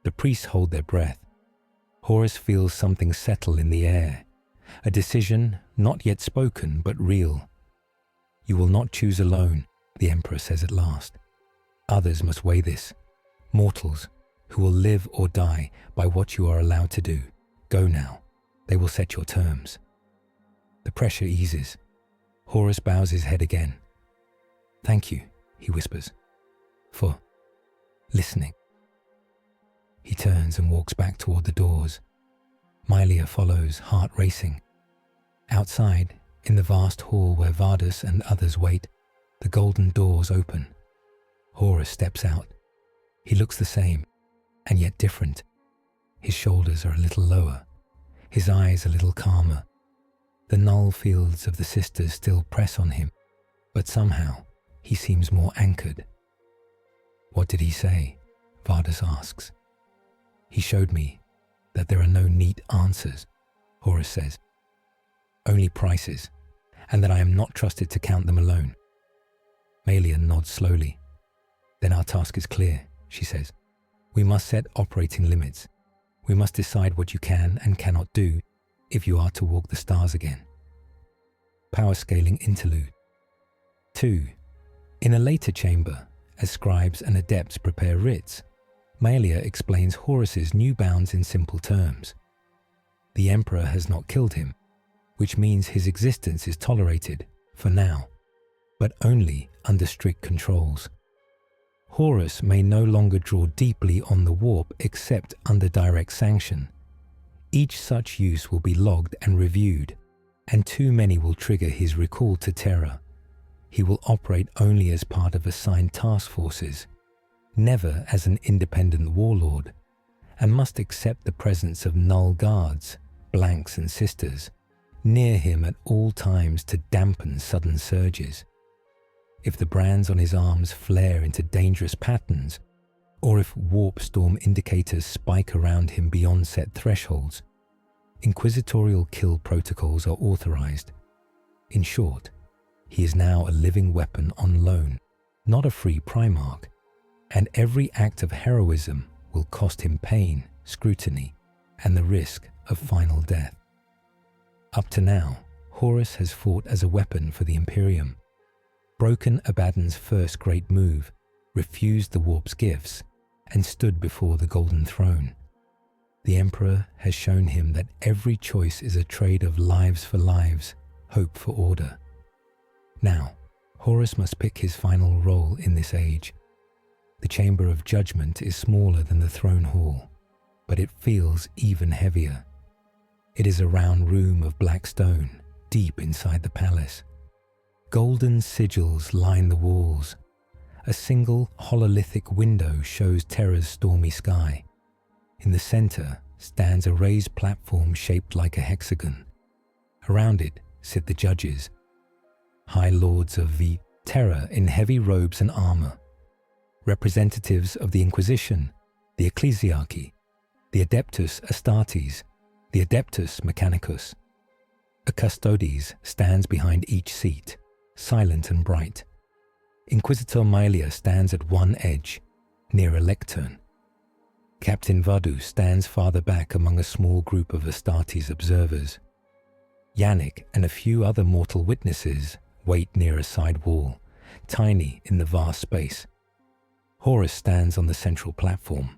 The priests hold their breath. Horus feels something settle in the air, a decision not yet spoken but real. "You will not choose alone," the Emperor says at last. "Others must weigh this, mortals who will live or die by what you are allowed to do. Go now, they will set your terms." The pressure eases. Horus bows his head again. "Thank you," he whispers, "for listening." He turns and walks back toward the doors. Mylia follows, heart racing. Outside, in the vast hall where Vardus and others wait, the golden doors open. Horus steps out. He looks the same, and yet different. His shoulders are a little lower, his eyes a little calmer. The null fields of the sisters still press on him, but somehow he seems more anchored. "What did he say?" Vardus asks. "He showed me that there are no neat answers," Horus says. "Only prices, and that I am not trusted to count them alone." Malia nods slowly. "Then our task is clear," she says. "We must set operating limits. We must decide what you can and cannot do if you are to walk the stars again." Power scaling interlude. 2. In a later chamber, as scribes and adepts prepare writs, Malia explains Horus's new bounds in simple terms. The Emperor has not killed him, which means his existence is tolerated, for now, but only under strict controls. Horus may no longer draw deeply on the warp except under direct sanction. Each such use will be logged and reviewed, and too many will trigger his recall to Terra. He will operate only as part of assigned task forces, never as an independent warlord, and must accept the presence of null guards, blanks and sisters, near him at all times to dampen sudden surges. If the brands on his arms flare into dangerous patterns, or if warp storm indicators spike around him beyond set thresholds, inquisitorial kill protocols are authorized. In short, he is now a living weapon on loan, not a free Primarch, and every act of heroism will cost him pain, scrutiny, and the risk of final death. Up to now, Horus has fought as a weapon for the Imperium, broken Abaddon's first great move, refused the warp's gifts, and stood before the Golden Throne. The Emperor has shown him that every choice is a trade of lives for lives, hope for order. Now, Horus must pick his final role in this age. The Chamber of Judgment is smaller than the Throne Hall, but it feels even heavier. It is a round room of black stone, deep inside the palace. Golden sigils line the walls. A single hololithic window shows Terra's stormy sky. In the center stands a raised platform shaped like a hexagon. Around it sit the judges, High Lords of the Terra in heavy robes and armor, representatives of the Inquisition, the Ecclesiarchy, the Adeptus Astartes, the Adeptus Mechanicus. A custodes stands behind each seat, silent and bright. Inquisitor Mylia stands at one edge, near a lectern. Captain Vadu stands farther back among a small group of Astartes observers. Yannick and a few other mortal witnesses wait near a side wall, tiny in the vast space. Horus stands on the central platform.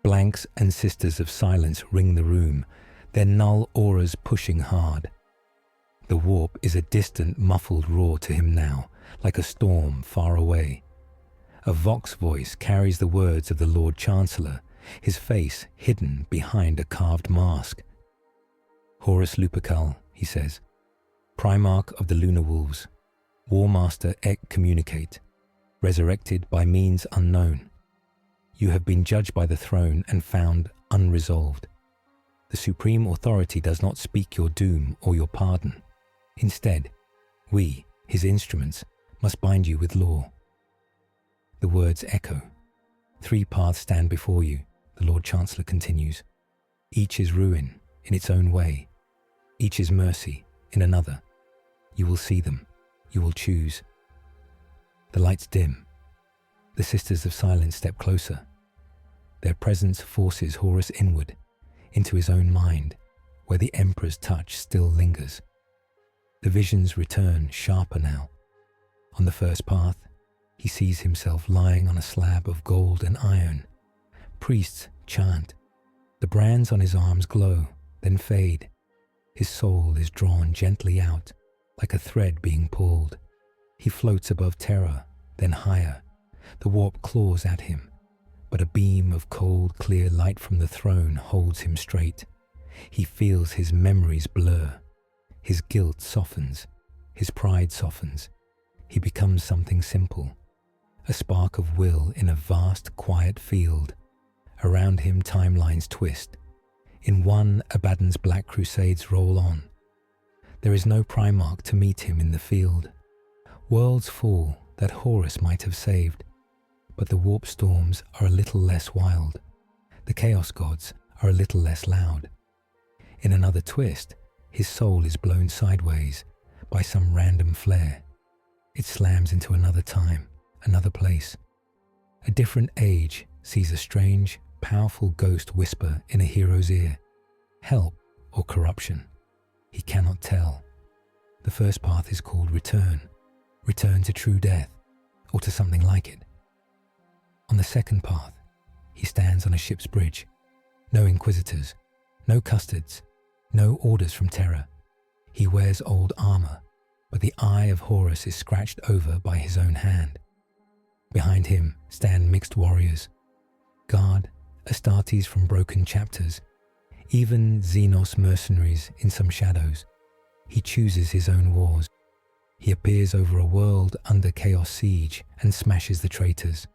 Blanks and Sisters of Silence ring the room, their null auras pushing hard. The warp is a distant, muffled roar to him now, like a storm far away. A vox voice carries the words of the Lord Chancellor, his face hidden behind a carved mask. "Horus Lupercal," he says, "Primarch of the Lunar Wolves, Warmaster Ek Communicate, resurrected by means unknown. You have been judged by the throne and found unresolved. The Supreme Authority does not speak your doom or your pardon. Instead, we, His instruments must bind you with law. The words echo. 3 paths stand before you, the Lord Chancellor continues. Each is ruin in its own way. Each is mercy in another. You will see them. You will choose. The lights dim. The Sisters of Silence step closer. Their presence forces Horus inward, into his own mind, where the Emperor's touch still lingers. The visions return sharper now. On the first path, he sees himself lying on a slab of gold and iron. Priests chant. The brands on his arms glow, then fade. His soul is drawn gently out, like a thread being pulled. He floats above terror, then higher. The warp claws at him, but a beam of cold, clear light from the throne holds him straight. He feels his memories blur. His guilt softens. His pride softens. He becomes something simple. A spark of will in a vast, quiet field. Around him timelines twist. In one, Abaddon's black crusades roll on. There is no Primarch to meet him in the field. Worlds fall that Horus might have saved. But the warp storms are a little less wild. The chaos gods are a little less loud. In another twist, his soul is blown sideways by some random flare. It slams into another time, another place. A different age sees a strange, powerful ghost whisper in a hero's ear. Help or corruption. He cannot tell. The first path is called return. Return to true death, or to something like it. On the second path, he stands on a ship's bridge. No inquisitors, no custards, no orders from Terra. He wears old armor, but the eye of Horus is scratched over by his own hand. Behind him stand mixed warriors. Guard, Astartes from broken chapters, even xenos mercenaries in some shadows. He chooses his own wars. He appears over a world under chaos siege and smashes the traitors.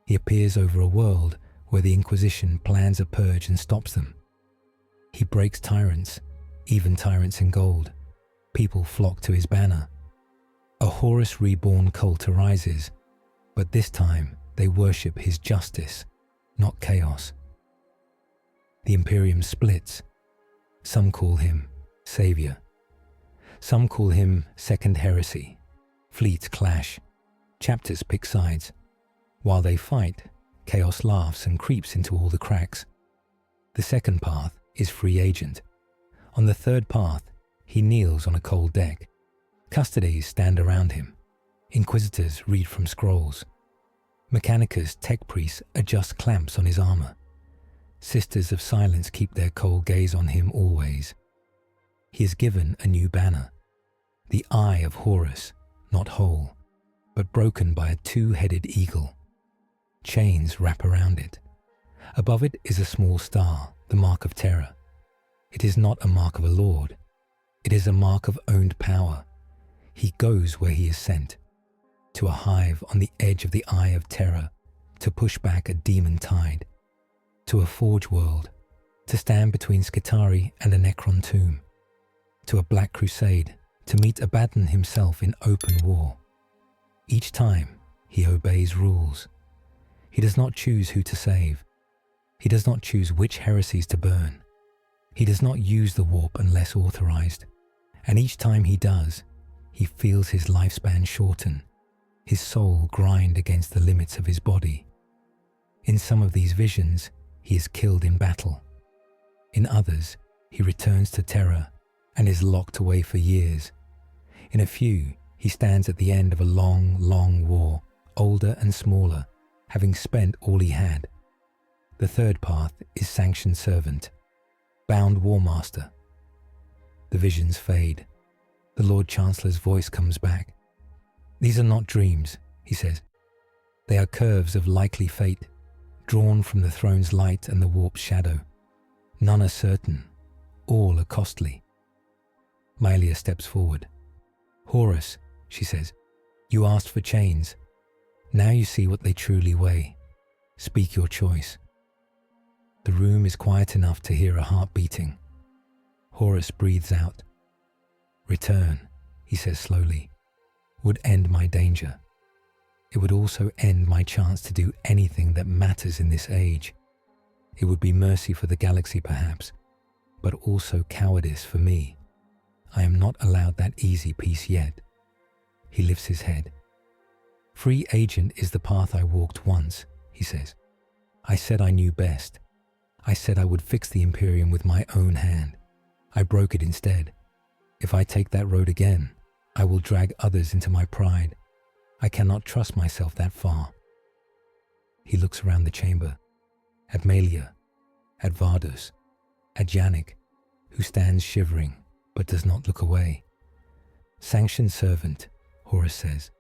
He appears over a world where the Inquisition plans a purge and stops them. He breaks tyrants, even tyrants in gold. People flock to his banner. A Horus reborn cult arises, but this time they worship his justice, not chaos. The Imperium splits. Some call him Savior. Some call him Second Heresy. Fleets clash. Chapters pick sides. While they fight, chaos laughs and creeps into all the cracks. The second path is free agent. On the third path, he kneels on a cold deck. Custodes stand around him. Inquisitors read from scrolls. Mechanicus tech priests adjust clamps on his armor. Sisters of Silence keep their cold gaze on him always. He is given a new banner. The Eye of Horus, not whole, but broken by a 2-headed eagle. Chains wrap around it. Above it is a small star, the mark of terror. It is not a mark of a lord. It is a mark of owned power. He goes where he is sent, to a hive on the edge of the Eye of Terror, to push back a demon tide, to a forge world, to stand between Skitarii and a Necron tomb, to a black crusade, to meet Abaddon himself in open war. Each time, he obeys rules. He does not choose who to save. He does not choose which heresies to burn. He does not use the warp unless authorized. And each time he does, he feels his lifespan shorten, his soul grind against the limits of his body. In some of these visions, he is killed in battle. In others, he returns to Terra and is locked away for years. In a few, he stands at the end of a long, long war, older and smaller, having spent all he had. The third path is sanctioned servant, bound war master. The visions fade. The Lord Chancellor's voice comes back. These are not dreams, he says. They are curves of likely fate, drawn from the throne's light and the warp's shadow. None are certain. All are costly. Mylia steps forward. Horus, she says, you asked for chains. Now you see what they truly weigh. Speak your choice. The room is quiet enough to hear a heart beating. Horus breathes out. Return, he says slowly. would end my danger. It would also end my chance to do anything that matters in this age. It would be mercy for the galaxy perhaps, but also cowardice for me. I am not allowed that easy peace yet. He lifts his head. Free agent is the path I walked once, he says. I said I knew best. I said I would fix the Imperium with my own hand. I broke it instead. If I take that road again, I will drag others into my pride. I cannot trust myself that far. He looks around the chamber, at Malia, at Vardus, at Yannick, who stands shivering but does not look away. Sanctioned servant, Horus says,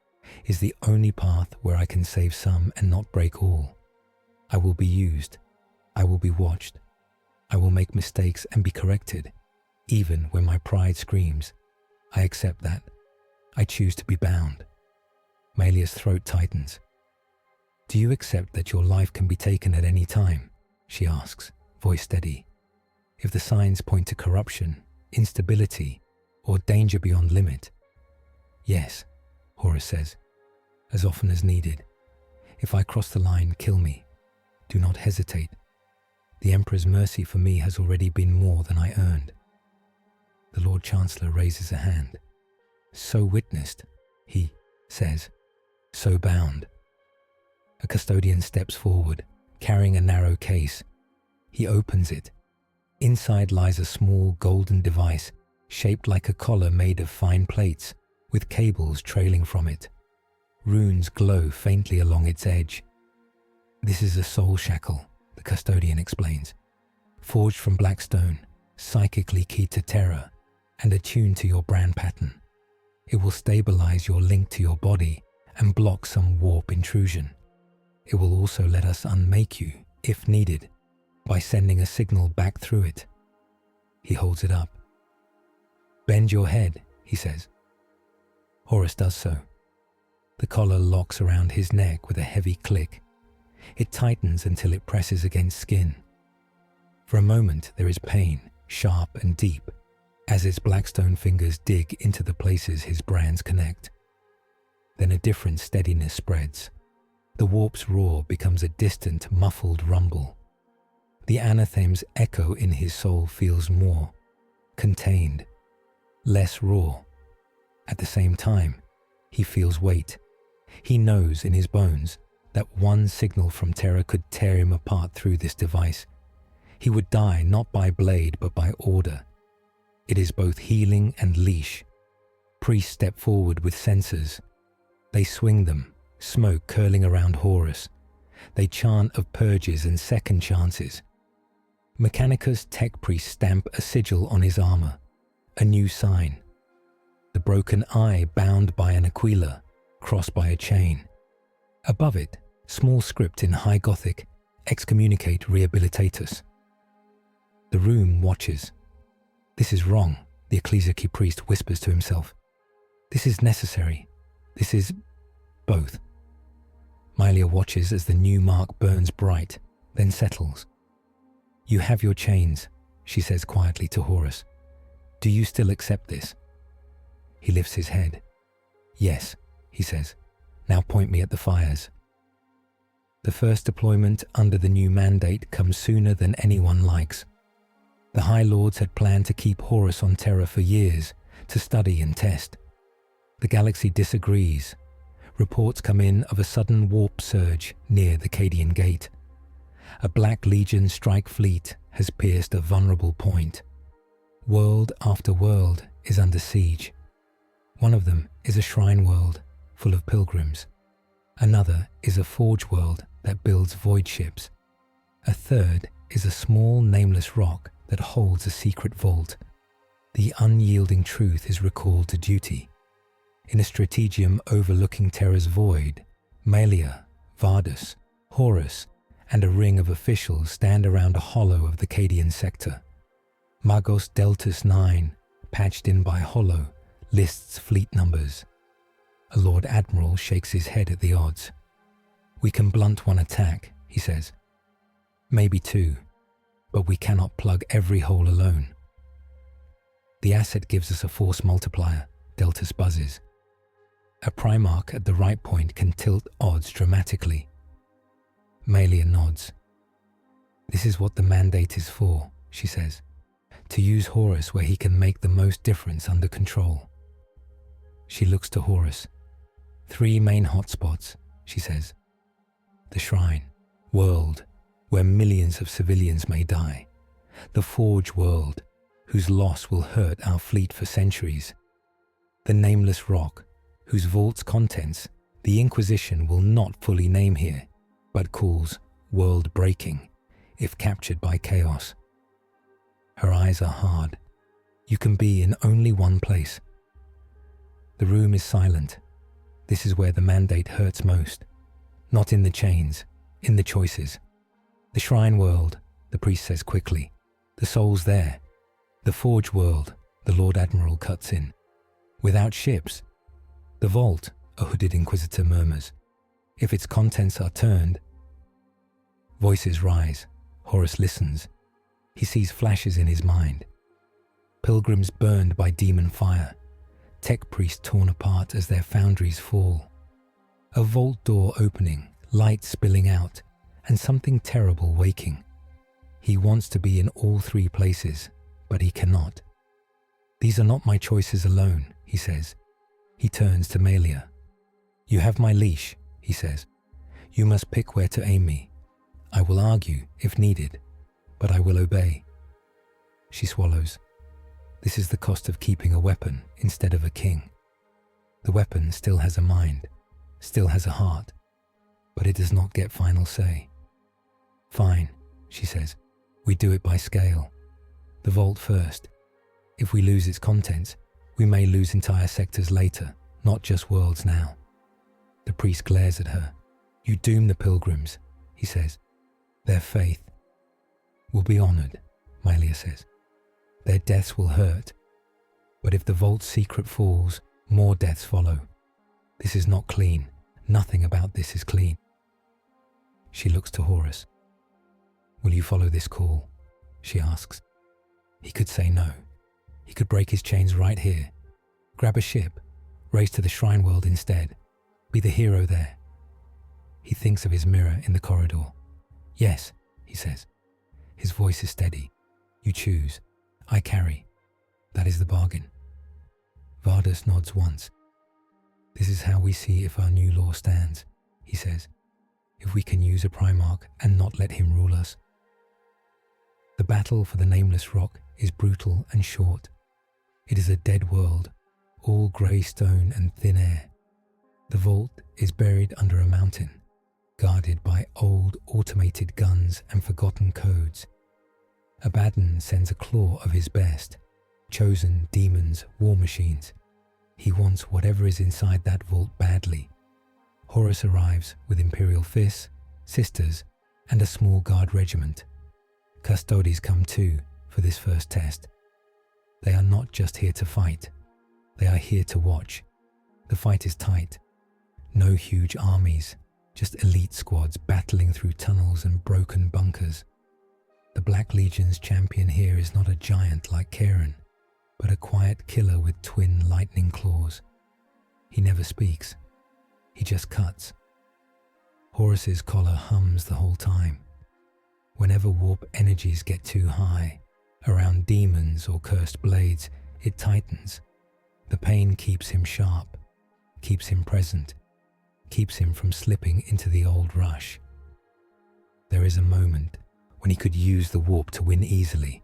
is the only path where I can save some and not break all. I will be used. I will be watched. I will make mistakes and be corrected, even when my pride screams. I accept that. I choose to be bound. Malia's throat tightens. Do you accept that your life can be taken at any time? She asks, voice steady. If the signs point to corruption, instability, or danger beyond limit. Yes, Horus says, as often as needed. If I cross the line, kill me. Do not hesitate. The Emperor's mercy for me has already been more than I earned. The Lord Chancellor raises a hand. So witnessed, he says, so bound. A custodian steps forward, carrying a narrow case. He opens it. Inside lies a small golden device, shaped like a collar made of fine plates, with cables trailing from it. Runes glow faintly along its edge. This is a soul shackle, the custodian explains. Forged from black stone, psychically keyed to terror, and attuned to your brand pattern. It will stabilize your link to your body and block some warp intrusion. It will also let us unmake you, if needed, by sending a signal back through it. He holds it up. Bend your head, he says. Horus does so. The collar locks around his neck with a heavy click. It tightens until it presses against skin. For a moment there is pain, sharp and deep, as its blackstone fingers dig into the places his brands connect. Then a different steadiness spreads. The warp's roar becomes a distant, muffled rumble. The anathem's echo in his soul feels more contained, less raw. At the same time, he feels weight. He knows in his bones that one signal from terror could tear him apart through this device. He would die not by blade but by order. It is both healing and leash. Priests step forward with censers. They swing them, smoke curling around Horus. They chant of purges and second chances. Mechanicus tech priests stamp a sigil on his armor, a new sign. The broken eye bound by an aquila, crossed by a chain. Above it, small script in High Gothic, excommunicate rehabilitatus. The room watches. This is wrong, the ecclesiarchy priest whispers to himself. This is necessary. This is both. Malia watches as the new mark burns bright, then settles. You have your chains, she says quietly to Horus. Do you still accept this? He lifts his head. Yes, he says. Now point me at the fires. The first deployment under the new mandate comes sooner than anyone likes. The High Lords had planned to keep Horus on Terra for years, to study and test. The galaxy disagrees. Reports come in of a sudden warp surge near the Cadian Gate. A Black Legion strike fleet has pierced a vulnerable point. World after world is under siege. One of them is a shrine world, full of pilgrims. Another is a forge world that builds void ships. A third is a small nameless rock that holds a secret vault. The unyielding truth is recalled to duty. In a strategium overlooking Terra's void, Malia, Vardus, Horus, and a ring of officials stand around a hollow of the Cadian sector. Magos Deltus 9, patched in by hollow, lists fleet numbers. A Lord Admiral shakes his head at the odds. We can blunt one attack, he says. Maybe two, but we cannot plug every hole alone. The asset gives us a force multiplier, Deltus buzzes. A Primarch at the right point can tilt odds dramatically. Malia nods. This is what the mandate is for, she says. To use Horus where he can make the most difference under control. She looks to Horus. 3 main hotspots, she says. The Shrine, world, where millions of civilians may die. The Forge world, whose loss will hurt our fleet for centuries. The Nameless Rock, whose vault's contents the Inquisition will not fully name here, but calls world-breaking if captured by chaos. Her eyes are hard. You can be in only one place. The room is silent. This is where the mandate hurts most. Not in the chains, in the choices. The Shrine world, the priest says quickly. The soul's there. The Forge world, the Lord Admiral cuts in. Without ships. The vault, a hooded inquisitor murmurs. If its contents are turned. Voices rise. Horus listens. He sees flashes in his mind. Pilgrims burned by demon fire. Tech priests torn apart as their foundries fall. A vault door opening, light spilling out, and something terrible waking. He wants to be in all 3 places, but he cannot. These are not my choices alone, he says. He turns to Malia. You have my leash, he says. You must pick where to aim me. I will argue, if needed, but I will obey. She swallows. This is the cost of keeping a weapon instead of a king. The weapon still has a mind, still has a heart, but it does not get final say. Fine, she says. We do it by scale. The vault first. If we lose its contents, we may lose entire sectors later, not just worlds now. The priest glares at her. You doom the pilgrims, he says. Their faith will be honored, Malia says. Their deaths will hurt. But if the vault's secret falls, more deaths follow. This is not clean. Nothing about this is clean. She looks to Horus. Will you follow this call? She asks. He could say no. He could break his chains right here. Grab a ship. Race to the Shrine world instead. Be the hero there. He thinks of his mirror in the corridor. Yes, he says. His voice is steady. You choose. I carry. That is the bargain. Vardus nods once. This is how we see if our new law stands, he says. If we can use a Primarch and not let him rule us. The battle for the Nameless Rock is brutal and short. It is a dead world, all grey stone and thin air. The vault is buried under a mountain, guarded by old automated guns and forgotten codes. Abaddon sends a claw of his best, chosen demons, war machines. He wants whatever is inside that vault badly. Horus arrives with Imperial fists, sisters, and a small guard regiment. Custodes come too for this first test. They are not just here to fight. They are here to watch. The fight is tight. No huge armies, just elite squads battling through tunnels and broken bunkers. The Black Legion's champion here is not a giant like Karen, but a quiet killer with twin lightning claws. He never speaks. He just cuts. Horus's collar hums the whole time. Whenever warp energies get too high, around demons or cursed blades, it tightens. The pain keeps him sharp, keeps him present, keeps him from slipping into the old rush. There is a moment when he could use the warp to win easily.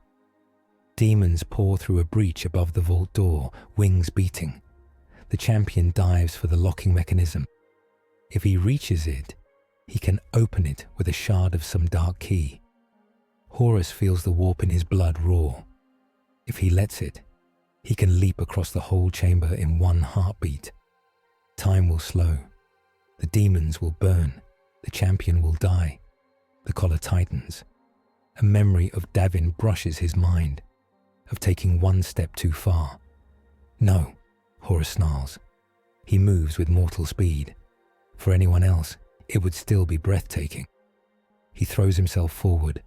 Demons pour through a breach above the vault door, wings beating. The champion dives for the locking mechanism. If he reaches it, he can open it with a shard of some dark key. Horus feels the warp in his blood roar. If he lets it, he can leap across the whole chamber in one heartbeat. Time will slow. The demons will burn. The champion will die. The collar tightens. A memory of Davin brushes his mind, of taking one step too far. No, Horus snarls. He moves with mortal speed. For anyone else, it would still be breathtaking. He throws himself forward,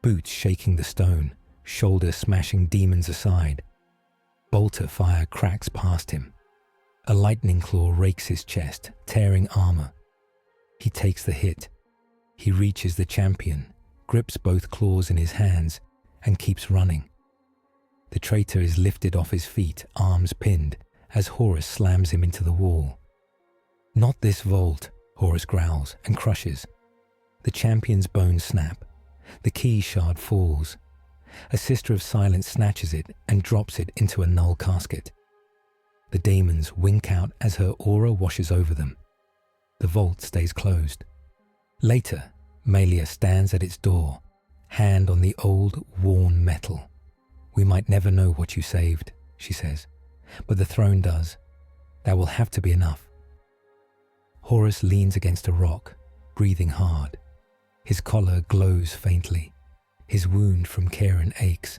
boots shaking the stone, shoulder smashing demons aside. Bolter fire cracks past him. A lightning claw rakes his chest, tearing armor. He takes the hit. He reaches the champion, grips both claws in his hands, and keeps running. The traitor is lifted off his feet, arms pinned, as Horus slams him into the wall. "Not this vault," Horus growls and crushes. The champion's bones snap. The key shard falls. A Sister of Silence snatches it and drops it into a null casket. The daemons wink out as her aura washes over them. The vault stays closed. Later, Malia stands at its door, hand on the old, worn metal. "We might never know what you saved," she says, "but the throne does. That will have to be enough." Horus leans against a rock, breathing hard. His collar glows faintly. His wound from Karen aches.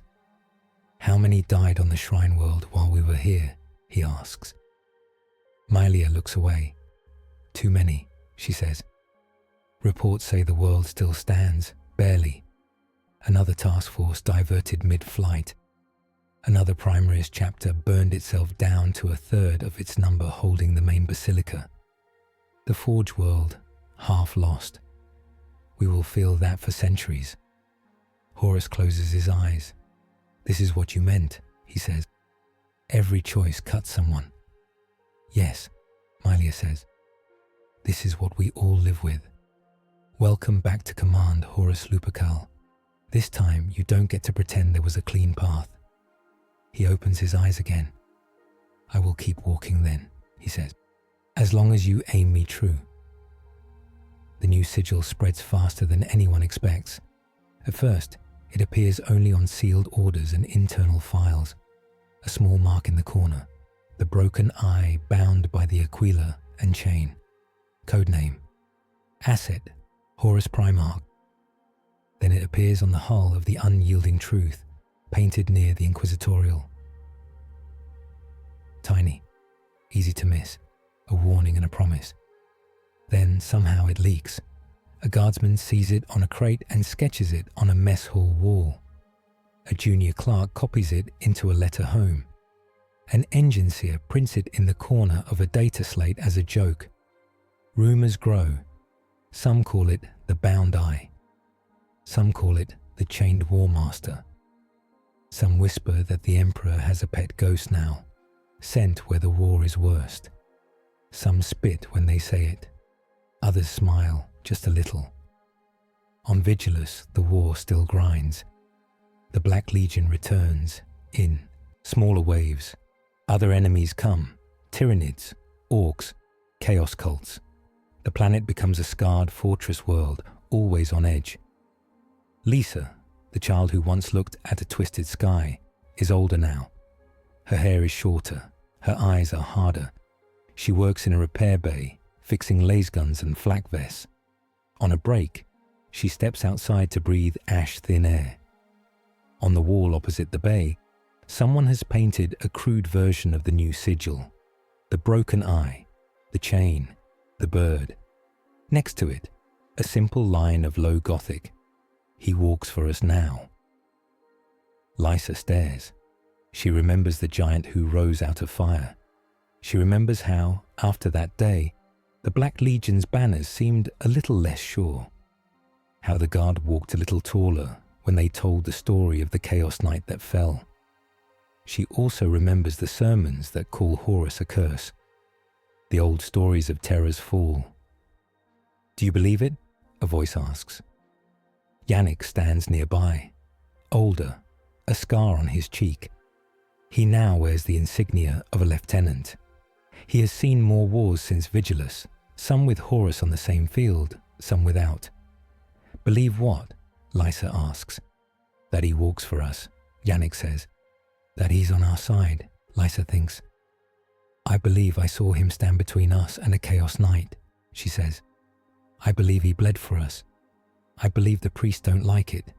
"How many died on the shrine world while we were here?" he asks. Malia looks away. "Too many," she says. "Reports say the world still stands, barely. Another task force diverted mid-flight. Another Primarchs chapter burned itself down to a third of its number holding the main basilica. The Forge world, half lost. We will feel that for centuries." Horus closes his eyes. "This is what you meant," he says. "Every choice cuts someone." "Yes," Malia says. "This is what we all live with. Welcome back to command, Horus Lupercal. This time you don't get to pretend there was a clean path." He opens his eyes again. "I will keep walking then," he says, "as long as you aim me true." The new sigil spreads faster than anyone expects. At first, it appears only on sealed orders and internal files. A small mark in the corner, the broken eye bound by the Aquila and chain. Codename: Asset, Horus Primarch. Then it appears on the hull of the Unyielding Truth, painted near the Inquisitorial. Tiny, easy to miss, a warning and a promise. Then somehow it leaks. A guardsman sees it on a crate and sketches it on a mess hall wall. A junior clerk copies it into a letter home. An engine seer prints it in the corner of a data slate as a joke. Rumors grow. Some call it the Bound Eye. Some call it the Chained War Master. Some whisper that the Emperor has a pet ghost now, sent where the war is worst. Some spit when they say it. Others smile, just a little. On Vigilus, the war still grinds. The Black Legion returns, in smaller waves. Other enemies come, Tyranids, Orcs, Chaos cults. The planet becomes a scarred fortress world, always on edge. Lisa, the child who once looked at a twisted sky, is older now. Her hair is shorter, her eyes are harder. She works in a repair bay, fixing lasguns and flak vests. On a break, she steps outside to breathe ash-thin air. On the wall opposite the bay, someone has painted a crude version of the new sigil. The broken eye, the chain, the bird. Next to it, a simple line of low Gothic. He walks for us now. Lysa stares. She remembers the giant who rose out of fire. She remembers how, after that day, the Black Legion's banners seemed a little less sure. How the guard walked a little taller when they told the story of the Chaos Knight that fell. She also remembers the sermons that call Horus a curse. The old stories of Terra's fall. "Do you believe it?" a voice asks. Yannick stands nearby, older, a scar on his cheek. He now wears the insignia of a lieutenant. He has seen more wars since Vigilus, some with Horus on the same field, some without. "Believe what?" Lysa asks. "That he walks for us," Yannick says. "That he's on our side," Lysa thinks. "I believe I saw him stand between us and a Chaos Knight," she says. "I believe he bled for us. I believe the priests don't like it,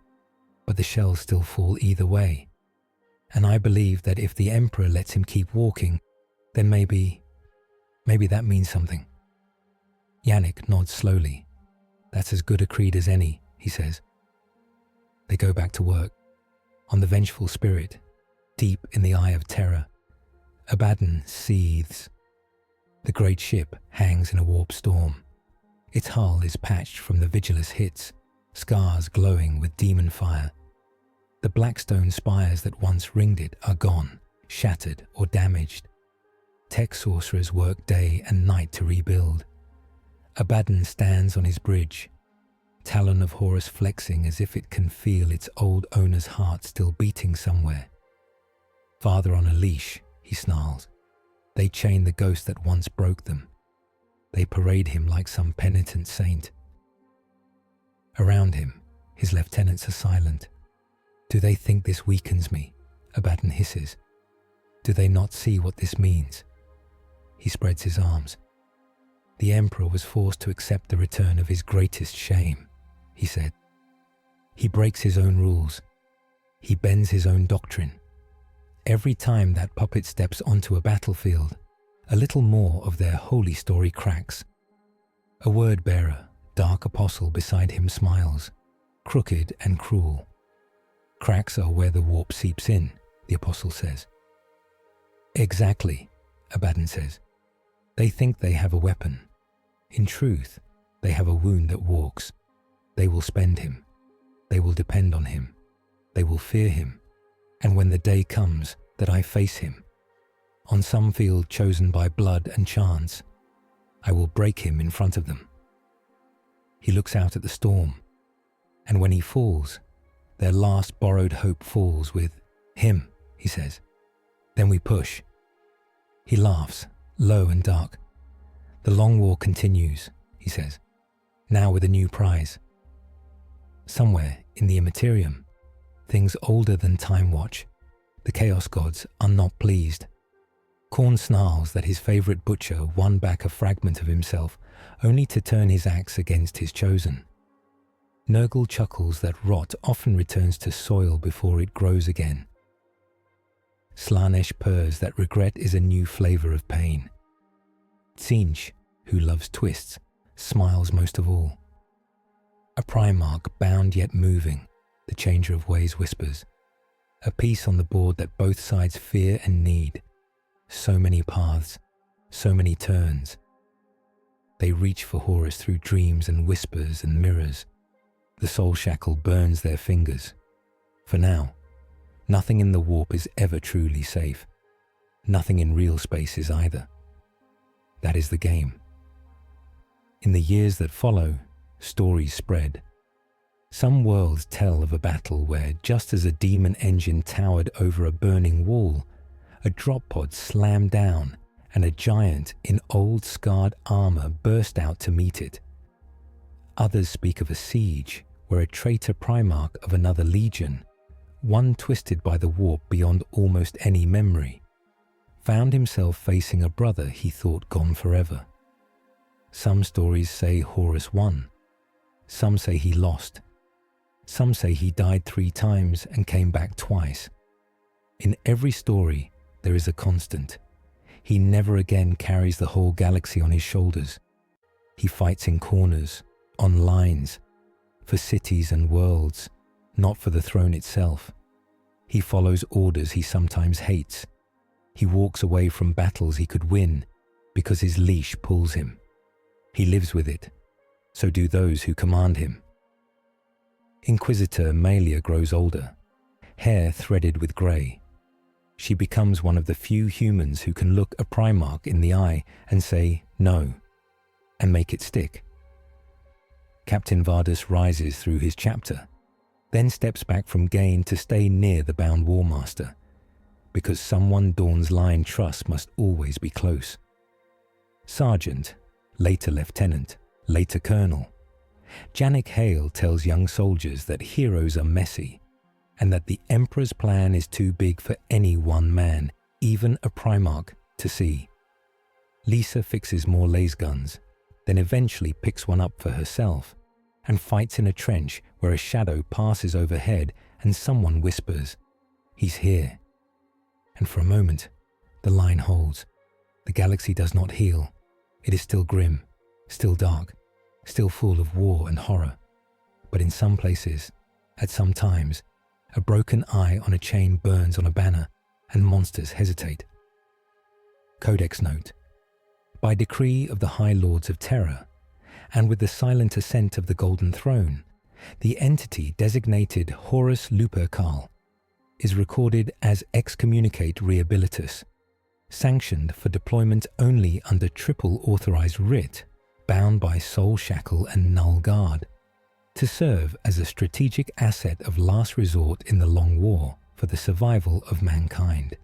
but the shells still fall either way. And I believe that if the Emperor lets him keep walking, then maybe that means something." Yannick nods slowly. "That's as good a creed as any," he says. They go back to work. On the vengeful spirit, deep in the eye of terror, Abaddon seethes. The great ship hangs in a warp storm. Its hull is patched from the Vigilus hits, scars glowing with demon fire. The black stone spires that once ringed it are gone, shattered or damaged. Tech sorcerers work day and night to rebuild. Abaddon stands on his bridge, talon of Horus flexing as if it can feel its old owner's heart still beating somewhere. Father on a leash, he snarls. They chain the ghost that once broke them. They parade him like some penitent saint. Around him, his lieutenants are silent. Do they think this weakens me? Abaddon hisses. Do they not see what this means? He spreads his arms. The Emperor was forced to accept the return of his greatest shame, he said. He breaks his own rules. He bends his own doctrine. Every time that puppet steps onto a battlefield, a little more of their holy story cracks. A word-bearer, dark apostle beside him smiles, crooked and cruel. Cracks are where the warp seeps in, the apostle says. Exactly, Abaddon says. They think they have a weapon. In truth, they have a wound that walks. They will spend him. They will depend on him. They will fear him. And when the day comes that I face him, on some field chosen by blood and chance, I will break him in front of them. He looks out at the storm, and when he falls, their last borrowed hope falls with him, he says. Then we push. He laughs, low and dark. The long war continues, he says, now with a new prize. Somewhere in the Immaterium, things older than Time Watch, the Chaos Gods are not pleased. Khorne snarls that his favorite butcher won back a fragment of himself only to turn his axe against his chosen. Nurgle chuckles that rot often returns to soil before it grows again. Slanesh purrs that regret is a new flavor of pain. Tzeentch, who loves twists, smiles most of all. A Primarch bound yet moving, the changer of ways whispers. A piece on the board that both sides fear and need. So many paths, so many turns. They reach for Horus through dreams and whispers and mirrors. The soul shackle burns their fingers. For now, nothing in the warp is ever truly safe. Nothing in real space is either. That is the game. In the years that follow, stories spread. Some worlds tell of a battle where, just as a demon engine towered over a burning wall, a drop pod slammed down and a giant in old scarred armor burst out to meet it. Others speak of a siege where a traitor Primarch of another legion, one twisted by the warp beyond almost any memory, found himself facing a brother he thought gone forever. Some stories say Horus won. Some say he lost. Some say he died 3 times and came back twice. In every story, there is a constant. He never again carries the whole galaxy on his shoulders. He fights in corners, on lines, for cities and worlds, not for the throne itself. He follows orders he sometimes hates. He walks away from battles he could win because his leash pulls him. He lives with it. So do those who command him. Inquisitor Malia grows older, hair threaded with grey. She becomes one of the few humans who can look a Primarch in the eye and say no, and make it stick. Captain Vardus rises through his chapter, then steps back from Gain to stay near the bound War Master, because someone Dawn's line trust must always be close. Sergeant, later Lieutenant, later Colonel, Janik Hale tells young soldiers that heroes are messy, and that the Emperor's plan is too big for any one man, even a Primarch, to see. Lisa fixes more laser guns, then eventually picks one up for herself, and fights in a trench where a shadow passes overhead and someone whispers, "He's here." And for a moment, the line holds. The galaxy does not heal. It is still grim, still dark, still full of war and horror. But in some places, at some times, a broken eye on a chain burns on a banner, and monsters hesitate. Codex note: By decree of the High Lords of Terror, and with the silent assent of the Golden Throne, the entity designated Horus Lupercal is recorded as excommunicate rehabilitus, sanctioned for deployment only under triple authorized writ, bound by soul shackle and null guard, to serve as a strategic asset of last resort in the long war for the survival of mankind.